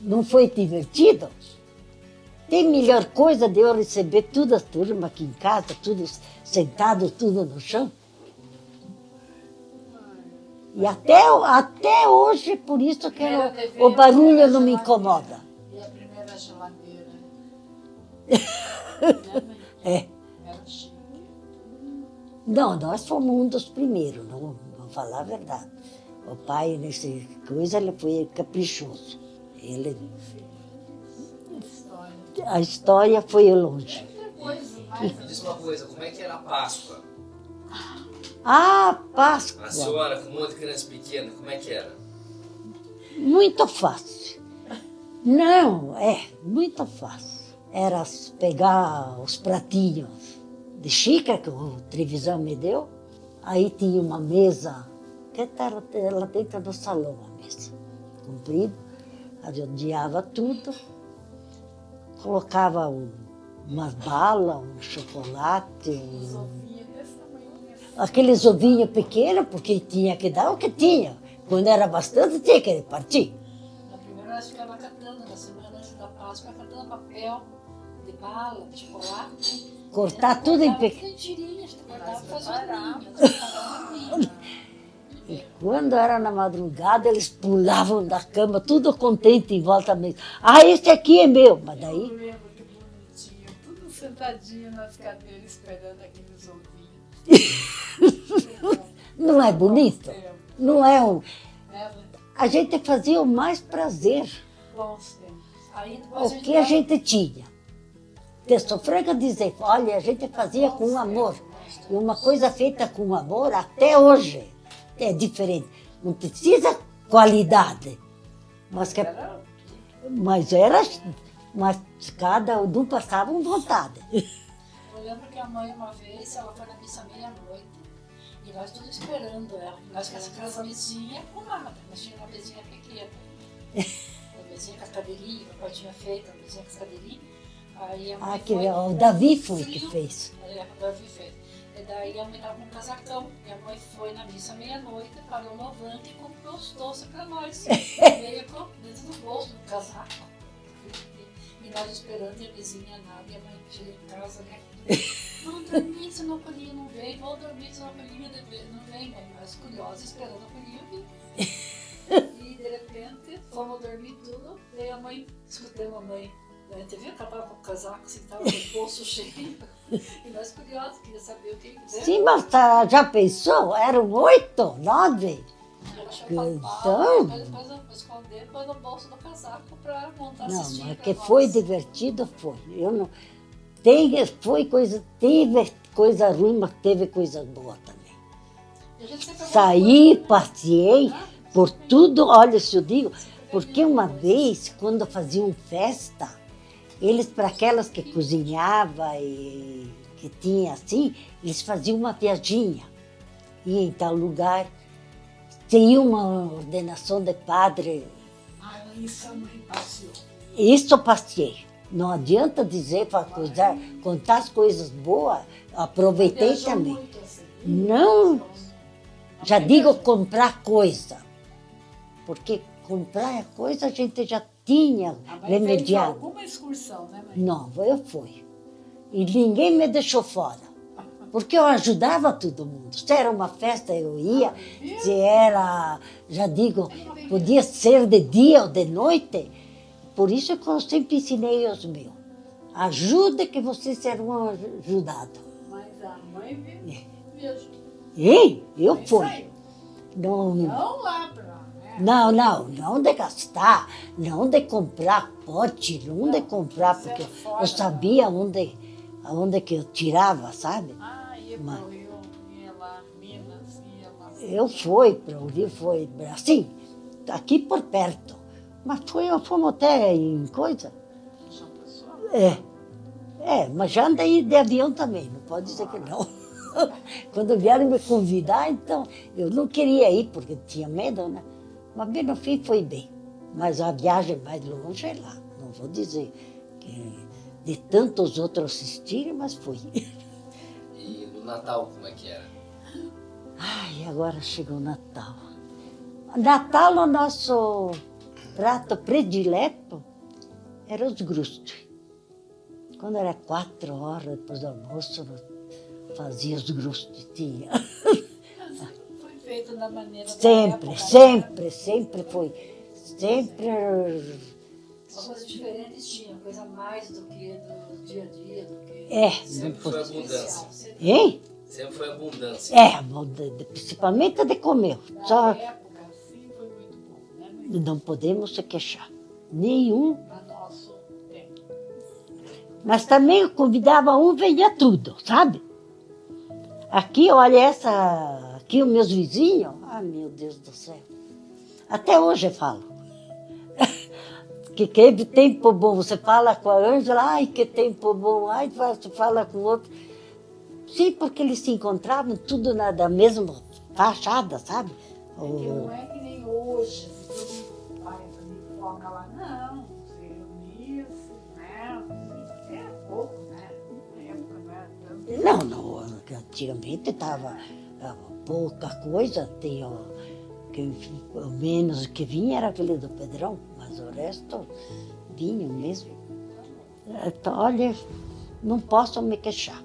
não foi divertido? Tem melhor coisa de eu receber toda a turma aqui em casa, tudo sentado, tudo no chão? E até hoje, por isso que o barulho não me incomoda. E a primeira geladeira. É. Era chique. Não, nós fomos um dos primeiros, não vou falar a verdade. O pai, nessa coisa, ele foi caprichoso. A história foi longe. Coisa mais. Me diz uma coisa, como é que era a Páscoa? Páscoa. A senhora com um monte de criança pequena, como é que era? Muito fácil. Não, muito fácil. Era pegar os pratinhos de xícara que a televisão me deu. Aí tinha uma mesa, que estava lá dentro do salão, a mesa, comprida. Arrodeava tudo. Colocava umas balas, um chocolate, aqueles ovinhos pequenos, porque tinha que dar o que tinha. Quando era bastante, tinha que repartir. Na primeira nós ficava catando, na semana antes da Páscoa, catando papel de bala, de chocolate. Cortar tudo em pequeno. Em tirinhas, guardava e fazia E quando era na madrugada, eles pulavam da cama, tudo contente em volta da mesa. Esse aqui é meu. Mas daí, lembro que bonitinho, tudo sentadinha nas cadeiras esperando aqueles ovinhos. Não é bonito? Não é um... É, A gente fazia o mais prazer. bons tempos. Aí depois O que a gente tinha. De sofrer dizer, olha, a gente fazia com amor. E uma coisa feita com amor, até hoje, é diferente. Não precisa qualidade. Mas cada um passava com vontade. Eu lembro que a mãe, uma vez, ela foi na missa meia-noite. E nós todos esperando ela. Nós com essa mesinha arrumada. Nós tínhamos uma mesinha pequena. Uma mesinha com as cadeirinhas, o papai tinha feito, uma mesinha com as cadeirinhas. Aí a mãe O Davi foi que fez. O Davi fez. E daí a mãe estava com um casacão. E a mãe foi na missa meia-noite, parou no Avante e comprou os doces para nós. Veio dentro do bolso do casaco. E nós esperando e a mesinha nada. E a mãe chegou em casa, né? Vou dormir se não colhinha não vem, vou dormir se não colhinha não vem, mãe. Mas curiosa, esperando a colhinha vir. E de repente, fomos dormir tudo. E a mãe, escutei a mãe. A gente viu que ela estava com o casaco, assim, estava com o bolso cheio. E nós curiosos, queria saber o que ele deu. Sim, mas já pensou? Eram 8, 9. Ela achou Então... mas depois eu esconder, pôs no bolso do casaco para montar Não, assistir. mas que foi divertido, foi. Eu não... teve coisa ruim, mas teve coisa boa também. Saí, passeei por tudo, olha, se eu digo, porque uma vez, quando faziam festa, eles, para aquelas que cozinhavam e que tinha assim, eles faziam uma viaginha. Ia em tal lugar, tinha uma ordenação de padre. Ah, isso a mãe passeou. Isso eu passei. Não adianta dizer para contar as coisas boas, aproveitei Viajou também. muito, assim. Não, já digo comprar coisa, porque comprar coisa a gente já tinha A mãe fez remediado. alguma excursão, né, mãe? Não, eu fui. E ninguém me deixou fora, porque eu ajudava todo mundo. Se era uma festa, eu ia. Se era, já digo, podia ser de dia ou de noite. Por isso que eu sempre ensinei aos meus. Ajude que vocês serão ajudados. Mas a mãe viajou. E eu Mãe fui. saiu. Não, Não lá pra lá, né? não de gastar, não de comprar pote, não de comprar, você porque era fora, eu sabia aonde que eu tirava, sabe? Ah, ia Mas- pro Rio, ia lá, Minas, ia lá. Eu fui para o Rio, foi assim, aqui por perto. Mas fomos até em coisa. São Pessoa? Mas já andei de avião também, não pode dizer que não. Quando vieram me convidar, então, eu não queria ir, porque tinha medo, né? Mas bem no fim foi bem. Mas a viagem mais longe é lá. Não vou dizer que de tantos outros assistirem, mas fui. E no Natal, como é que era? Ai, agora chegou o Natal. Natal, o nosso prato predileto era os grustos. Quando era 4 horas depois do almoço, nós fazia os grustos, tinha. Foi feito da maneira da Sempre, época, sempre, sempre foi. Sempre. Uma coisa diferente tinha, coisa mais do que do dia a dia, do que... É, Sempre foi abundância. Hein? Sempre foi abundância. Principalmente de comer. Na Só época, assim, foi muito bom, né, mãe? não podemos se queixar. Nenhum. Para nosso tempo. Mas também eu convidava um, venha tudo, sabe? Aqui, olha aqui os meus vizinhos, meu Deus do céu. Até hoje eu falo. Que tempo bom, você fala com a Ângela, ai que tempo bom, ai você fala com o outro. Sim, porque eles se encontravam tudo da mesma fachada, sabe? Porque não é que nem hoje, se todo mundo vai fazer foca lá, não, se reunia-se, né? É pouco, né? Na época não era tanto. Não, antigamente estava pouca coisa, tinha, o menos que vinha era aquele do Pedrão, mas o resto vinha mesmo. Então, olha, não posso me queixar.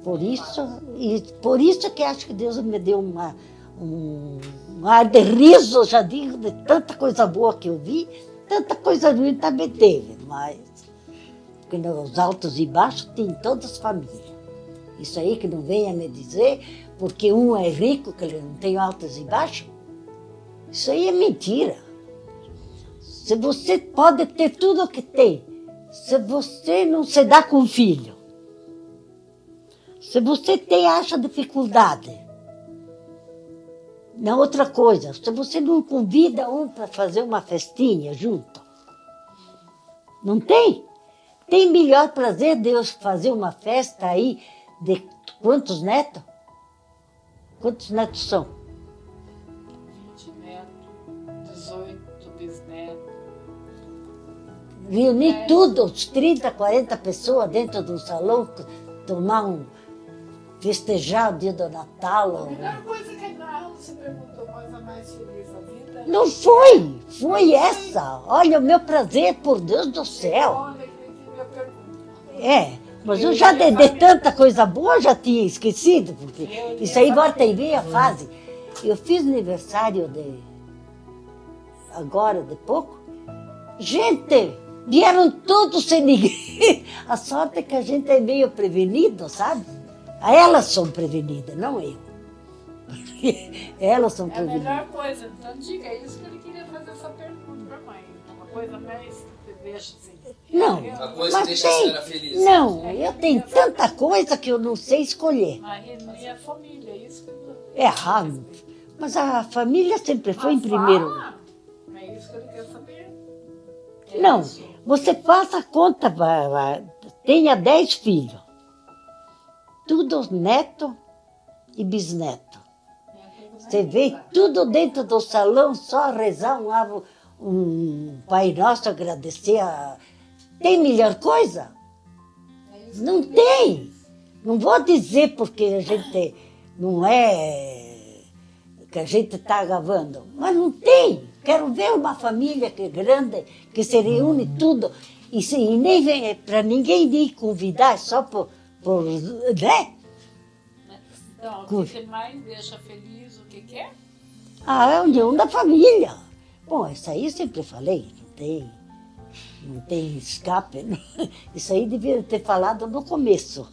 Por isso que acho que Deus me deu um ar de riso, já digo, de tanta coisa boa que eu vi, tanta coisa ruim também teve, mas porque nos altos e baixos tem todas as famílias. Isso aí que não venha me dizer, porque um é rico, que ele não tem altos e baixos. Isso aí é mentira. Se você pode ter tudo o que tem, se você não se dá com o filho, se você acha dificuldade, na outra coisa, se você não convida um para fazer uma festinha junto, não tem? Tem melhor prazer Deus fazer uma festa aí de quantos netos? Quantos netos são? 20 netos, 18 bisnetos. Reunir tudo, uns 30, 40 pessoas dentro de um salão, festejar o dia do Natal. A melhor coisa que a você perguntou, coisa mais feliz da vida. Não foi essa. Olha, o meu prazer, por Deus do céu. Olha, que minha pergunta. É, mas eu já de tanta coisa boa já tinha esquecido, porque isso aí volta e meia fase. Eu fiz aniversário agora, de pouco. Gente, vieram todos sem ninguém. A sorte é que a gente é meio prevenido, sabe? Elas são prevenidas, não eu. Elas são É a prevenidas. melhor coisa. Então, diga, é isso que ele queria fazer essa pergunta para a mãe. Uma coisa mais que deixa assim. Não, A coisa mas que deixa a senhora feliz. não, eu tenho tanta coisa que eu não sei escolher. A reunir a família, é isso que eu... É errado. Mas a família sempre foi em primeiro. É isso que ele quer saber. Não, você faça a conta, tenha 10 filhos. Tudo neto e bisneto. Você vê tudo dentro do salão, só rezar um Pai Nosso, agradecer. Tem melhor coisa? Não tem. Não vou dizer porque a gente não é que a gente está gravando, mas não tem. Quero ver uma família que é grande, que se reúne tudo e nem vem para ninguém nem convidar, só por né? Então, o que mais deixa feliz, o que é? A união da família. Bom, isso aí eu sempre falei, não tem escape. Não. Isso aí devia ter falado no começo.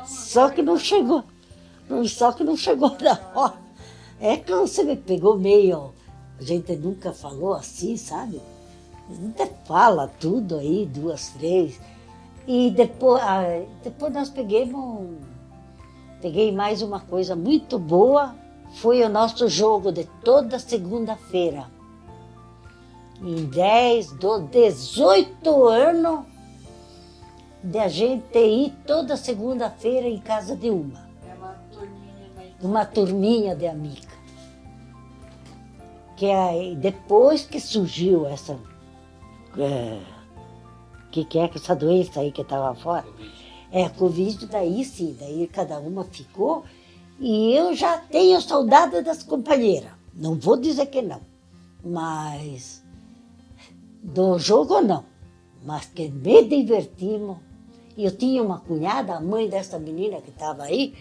Só que não chegou. Só que não chegou na hora. É que você me pegou meio... A gente nunca falou assim, sabe? A gente fala tudo aí, 2, 3. E depois nós peguei mais uma coisa muito boa, foi o nosso jogo de toda segunda-feira. Em 18 anos, de a gente ir toda segunda-feira em casa de uma. É uma turminha, Uma turminha de amiga. Que aí, depois que surgiu essa... que é essa doença aí que estava fora? É, a Covid, daí sim, daí cada uma ficou. E eu já tenho saudade das companheiras. Não vou dizer que não, mas do jogo não. Mas que me divertimos. E eu tinha uma cunhada, a mãe dessa menina que estava aí,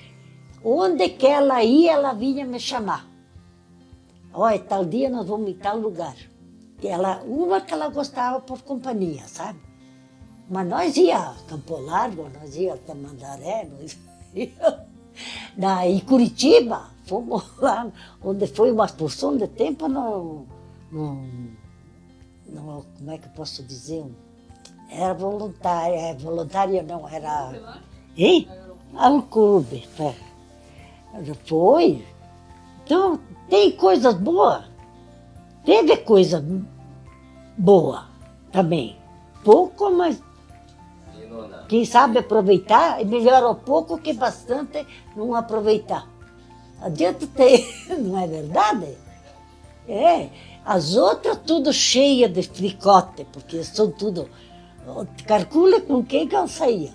onde que ela ia, ela vinha me chamar. Olha, tal dia nós vamos em tal lugar. Uma que ela gostava por companhia, sabe? Mas nós ia a Campo Largo, nós ia a Tamandaré, nós ia... Em Curitiba, fomos lá, onde foi uma porção de tempo, como é que eu posso dizer? Era voluntária não, era... Hein? Um clube, foi. Então, tem coisas boas. Teve coisa boa também. Pouco, mas quem sabe aproveitar, é melhor o pouco que bastante não aproveitar. Adianta ter, não é verdade? É. As outras tudo cheia de fricote, porque são tudo... Calcula com quem que eu saía.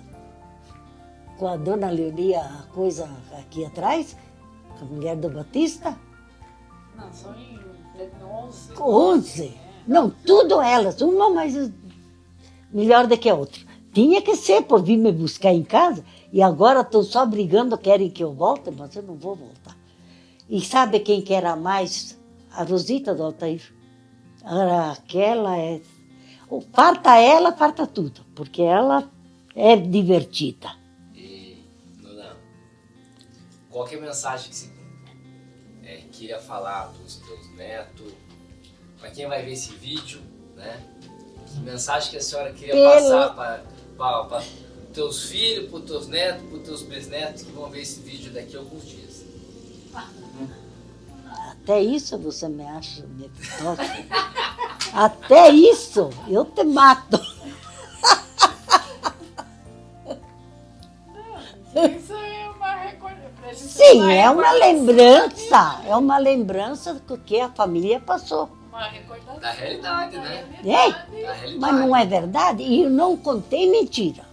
Com a dona Leonia, a coisa aqui atrás, com a mulher do Batista. Não, são em 11. 11. Não, tudo elas, uma mais melhor do que a outra. Tinha que ser por vir me buscar em casa, e agora estão só brigando, querem que eu volte, mas eu não vou voltar. E sabe quem que era mais? A Rosita do Altair. Aquela é... Farta ela, farta tudo, porque ela É divertida. E, Nona, qual que é a mensagem que você queria falar para os teus netos, para quem vai ver esse vídeo, né? Que mensagem que a senhora queria passar para teus filhos, para os teus netos, para os teus bisnetos que vão ver esse vídeo daqui a alguns dias? Até isso você me acha nebulosa? Até isso eu te mato. Isso é uma recordação. Sim, é uma lembrança do que a família passou. Uma recordação. Da realidade, né? É, Da realidade. mas não é verdade? E eu não contei mentira.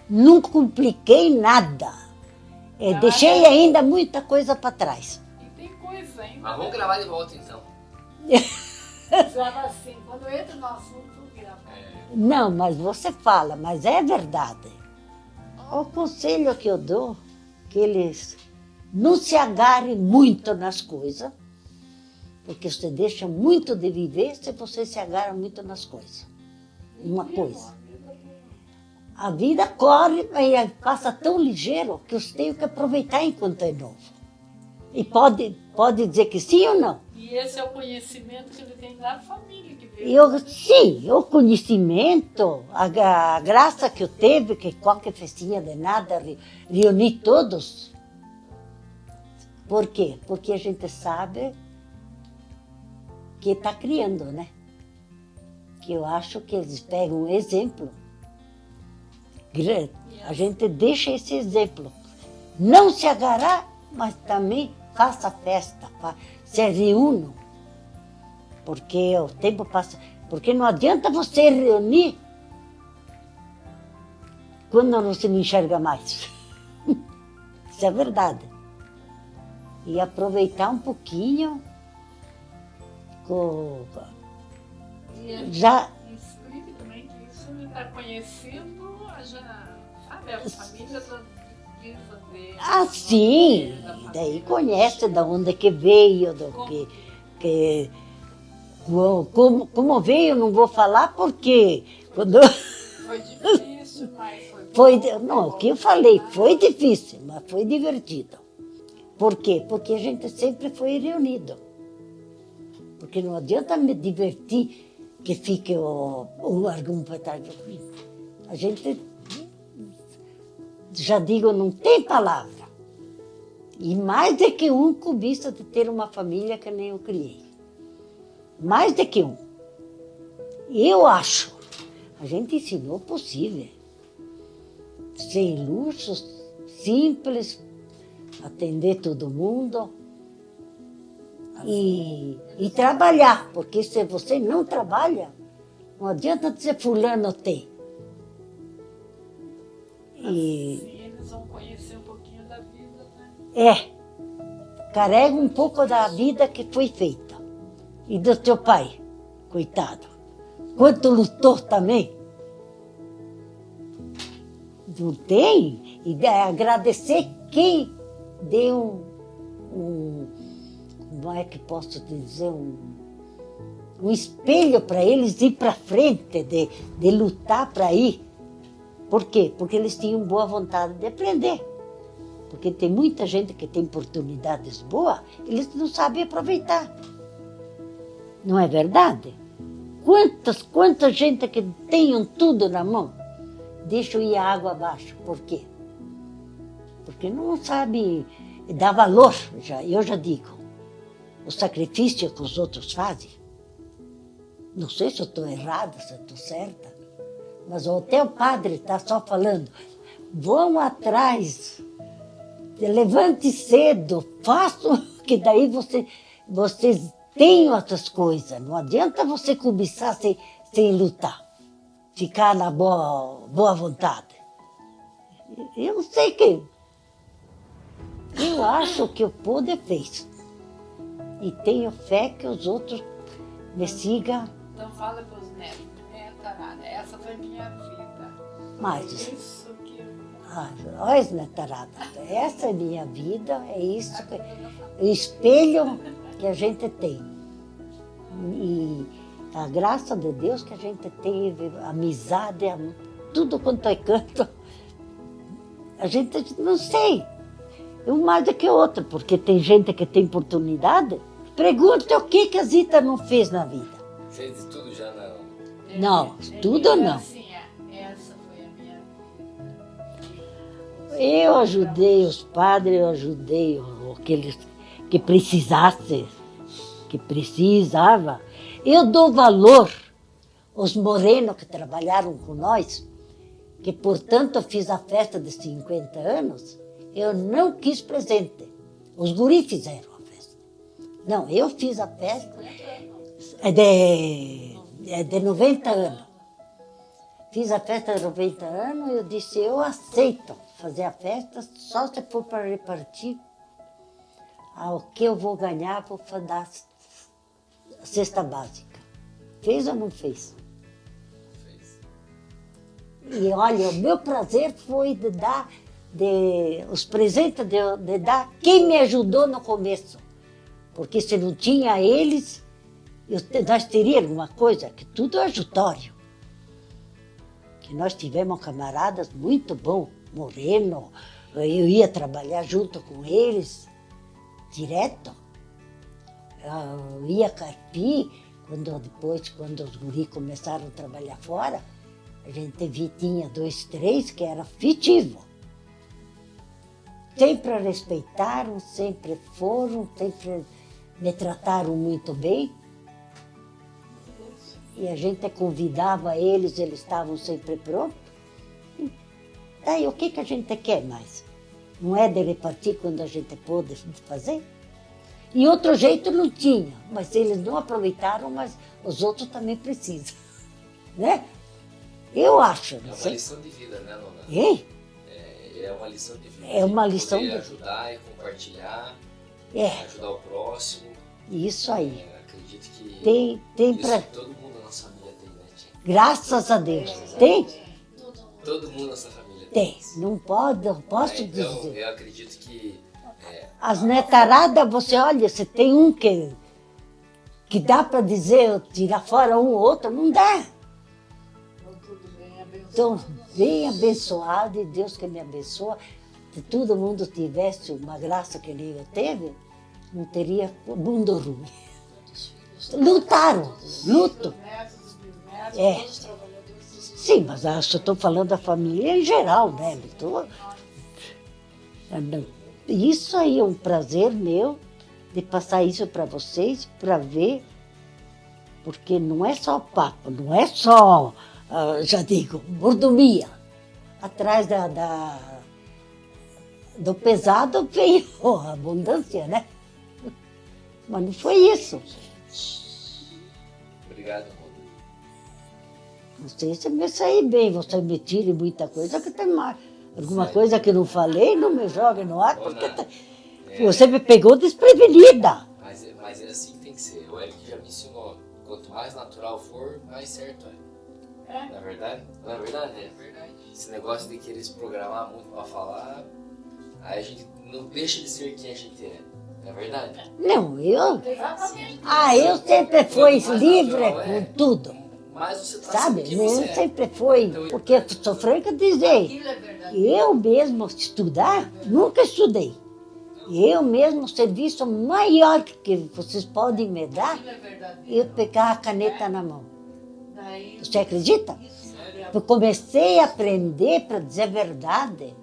Não compliquei nada. Deixei ainda muita coisa para trás. E tem coisa ainda. Mas vamos gravar de volta então. Grava assim, quando entra no assunto, grava. Não, mas você fala, mas é verdade. O conselho que eu dou, que eles não se agarrem muito nas coisas, porque você deixa muito de viver se você se agarra muito nas coisas. Uma coisa. A vida corre e passa tão ligeiro que você tem que aproveitar enquanto é novo. E pode dizer que sim ou não. E esse é o conhecimento que ele tem da família que veio. Sim, o conhecimento, a graça que eu teve, que qualquer festinha de nada, reuni todos. Por quê? Porque a gente sabe que está criando, né? Que eu acho que eles pegam um exemplo grande. A gente deixa esse exemplo. Não se agarrar, mas também faça festa, se reúnam. Porque o tempo passa. Porque não adianta você reunir quando você não enxerga mais. Isso é verdade. E aproveitar um pouquinho já. Explique também que isso ele está conhecendo, já sabe, a família da dele. Sim, daí conhece de onde que veio, como veio, não vou falar porque quando Foi difícil, mas não, o que eu falei, foi difícil, mas foi divertido. Por quê? Porque a gente sempre foi reunido. Porque não adianta me divertir que fique o argumento para trás. A gente, já digo, não tem palavra. E mais do que um cubista de ter uma família que nem eu criei. Mais do que um. Eu acho. A gente ensinou o possível. Sem luxos, simples, atender todo mundo. E trabalhar, porque se você não trabalha, não adianta dizer fulano tem. assim eles vão conhecer um pouquinho da vida, né? Carrega um pouco da vida que foi feita. E do teu pai, coitado. Quanto lutou também. Não tem? E agradecer quem deu como é que posso dizer, um espelho para eles ir para frente, de lutar para ir. Por quê? Porque eles tinham boa vontade de aprender. Porque tem muita gente que tem oportunidades boas, eles não sabem aproveitar. Não é verdade? Quanta gente que tem tudo na mão, deixa ir a água abaixo. Por quê? Porque não sabe dar valor, eu já digo. O sacrifício que os outros fazem. Não sei se eu estou errada, se eu estou certa, mas até o padre está só falando, vão atrás, levante cedo, façam, que daí vocês têm outras coisas. Não adianta você cobiçar sem lutar, ficar na boa vontade. Eu sei que, eu acho que o poder fez. E tenho fé que os outros me sigam. Então fala para os netos, tarada, essa foi minha vida. Mas, Isso que... olha, netarada, essa é minha vida, é isso, o espelho que a gente tem. E a graça de Deus que a gente teve, amizade tudo quanto é canto. A gente não sei. Um mais do que o outro, porque tem gente que tem oportunidade. Pergunta o que a Zita não fez na vida. Fez de tudo já não. Não, tudo não. Assim, essa foi a minha vida. Eu ajudei os padres, eu ajudei aqueles que precisasse, que precisava. Eu dou valor aos morenos que trabalharam com nós, que, portanto, eu fiz a festa de 50 anos, eu não quis presente. Os guris fizeram a festa. Não, eu fiz a festa de 90 anos. Fiz a festa de 90 anos e eu disse, eu aceito fazer a festa só se for para repartir o que eu vou ganhar, vou dar a cesta básica. Fez ou não fez? Fez. E olha, o meu prazer foi de dar os presentes, de dar quem me ajudou no começo. Porque se não tinha eles, nós teríamos uma coisa, que tudo é ajutório. Que nós tivemos camaradas muito bons, moreno, eu ia trabalhar junto com eles, direto. Eu ia carpir, quando os guris começaram a trabalhar fora, a gente tinha 2, 3 que era afetivo. Sempre respeitaram, sempre foram, sempre me trataram muito bem. E a gente convidava eles estavam sempre prontos. Daí o que a gente quer mais? Não é de repartir quando a gente pôde fazer? E outro jeito não tinha, mas eles não aproveitaram, mas os outros também precisam. Né? Eu acho. É Não uma sei. lição de vida, né, Nona? Ei? É uma lição de vida. É uma lição Poder de- ajudar e compartilhar, É, ajudar o próximo. isso aí. Acredito que Tem isso pra... todo mundo na nossa família tem, né, tia? Graças a Deus. Tem? Todo mundo na nossa família Tem. Não pode, eu posso Então, dizer. eu acredito que As netaradas, você olha, você tem um que dá para dizer, tirar fora um ou outro, não dá. Tudo bem, abençoado. Então, bem abençoado, e Deus que me abençoa. Se todo mundo tivesse uma graça que nem eu teve, não teria mundo ruim. Lutaram, luto. Os netos, os bisnetos, É. todos os trabalhadores. Sim, mas eu estou falando da família em geral, né? Isso aí é um prazer meu de passar isso para vocês, para ver, porque não é só papo, não é só, já digo, mordomia. Atrás do pesado veio a abundância, né? Mas não foi isso. obrigado, Nona. Não sei se me saí bem, você me tire muita coisa que tem mais. Alguma coisa que não falei, não me jogue no ar, porque você me pegou desprevenida. Mas é assim que tem que ser. O Eric já me ensinou. Quanto mais natural for, mais certo é. Não é verdade? Não é verdade? É verdade. Esse negócio de querer se programar muito pra falar, aí a gente não deixa de ser quem a gente é. Não é verdade? Não, eu Exatamente. sempre fui Quanto mais livre natural é, com tudo, Mas você tá sabe? sendo quem você Eu é. sempre fui, porque eu sou franca a dizer, Aquilo é verdade. eu mesmo estudar, nunca estudei. Eu mesmo, o serviço maior que vocês podem me dar, Aquilo é verdade. eu pegar a caneta na mão. Daí, Você acredita? isso é Eu comecei a aprender, para dizer a verdade,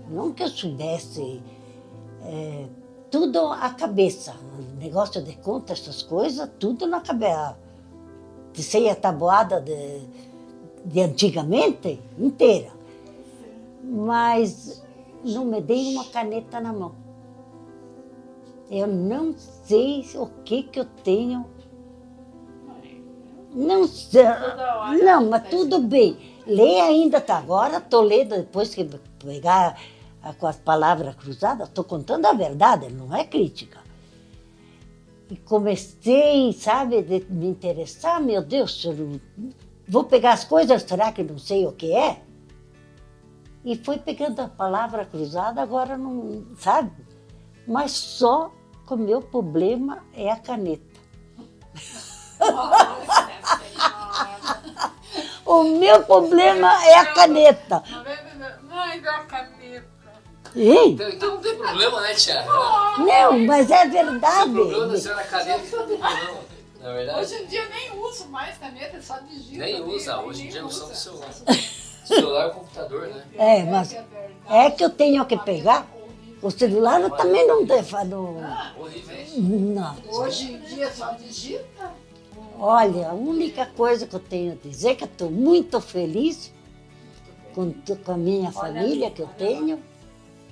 não que eu soubesse tudo à cabeça, negócio de conta, essas coisas, tudo na cabeça. Sei a tabuada de antigamente inteira, mas não me dei uma caneta na mão. Eu não sei o que eu tenho. Não sei. Não, mas tudo bem. Ler ainda tá. Agora estou lendo, depois que pegar com as palavras cruzadas, estou contando a verdade, não é crítica. E comecei, sabe, de me interessar, meu Deus, eu não, vou pegar as coisas, será que não sei o que é? E fui pegando a palavra cruzada, agora não, sabe? Mas só que o meu problema é a caneta. O meu problema é a caneta. Mãe da caneta. Hein? Então não tem problema, né, tia? Não, mas é O problema da verdade. senhora cadeira que não tem problema. Na verdade, Hoje em dia nem uso mais caneta, é só digita. nem usa. nem Hoje em dia usa. usamos celular. Celular e computador, né? É, mas é que eu tenho que pegar. O celular eu também não devo. Horrível. Não. Hoje em dia só digita. Olha, a única coisa que eu tenho a dizer é que eu estou muito feliz com a minha família que eu tenho.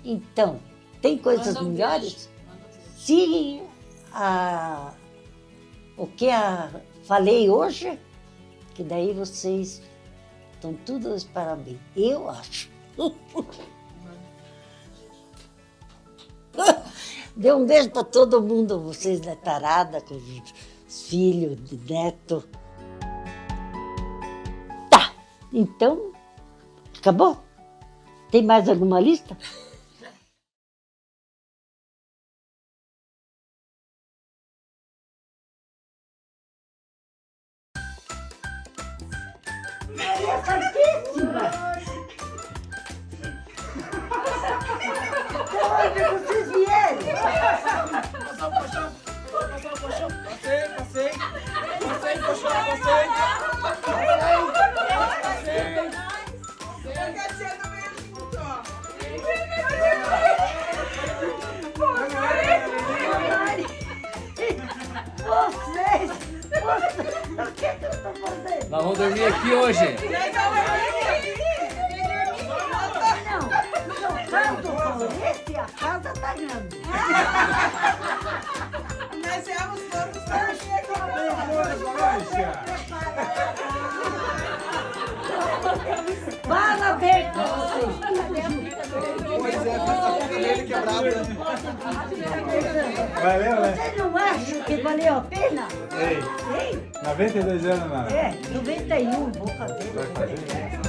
Então, tem coisas Manda um melhores. beijo. Se o que falei hoje, que daí vocês estão todos parabéns. Eu acho. Dê um beijo para todo mundo, vocês da tarada, com os filhos, neto. Tá, então, acabou? Tem mais alguma lista? É santíssima! De onde vocês vieram? Vocês! O que eu estou fazendo? Nós vamos dormir aqui hoje. Não canto Paulista e a casa tá grande. Nós viemos todos para Parabéns pra vocês. Pois é, a vida dele quebrada. Valeu, né? Vocês não acham que valeu a pena? Ei, Hein? 92 anos, mano. É, 91, vou fazer. Vai fazer, né?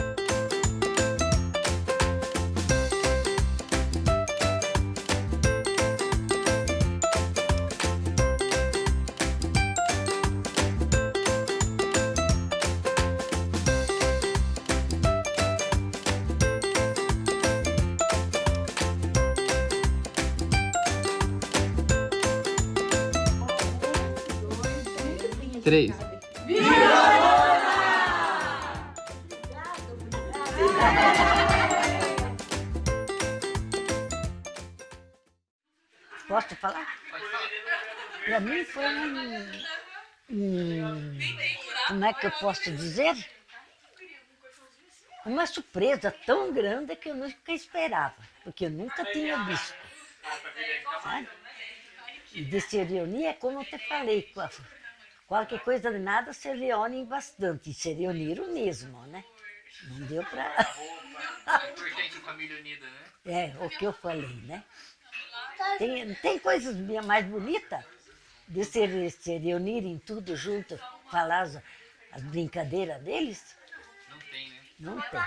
Três. Posso falar? Para mim foi como é que eu posso dizer? Uma surpresa tão grande que eu nunca esperava, porque eu nunca tinha visto. Sabe? E de se reunir é como eu te falei, qualquer coisa de nada se reúnem bastante, e se reuniram mesmo, né? Não deu para... É importante a família unida, né? É, o que eu falei, né? Tem coisas mais bonitas de se reunirem tudo junto, falar as brincadeiras deles? Não tem, né? Não tem.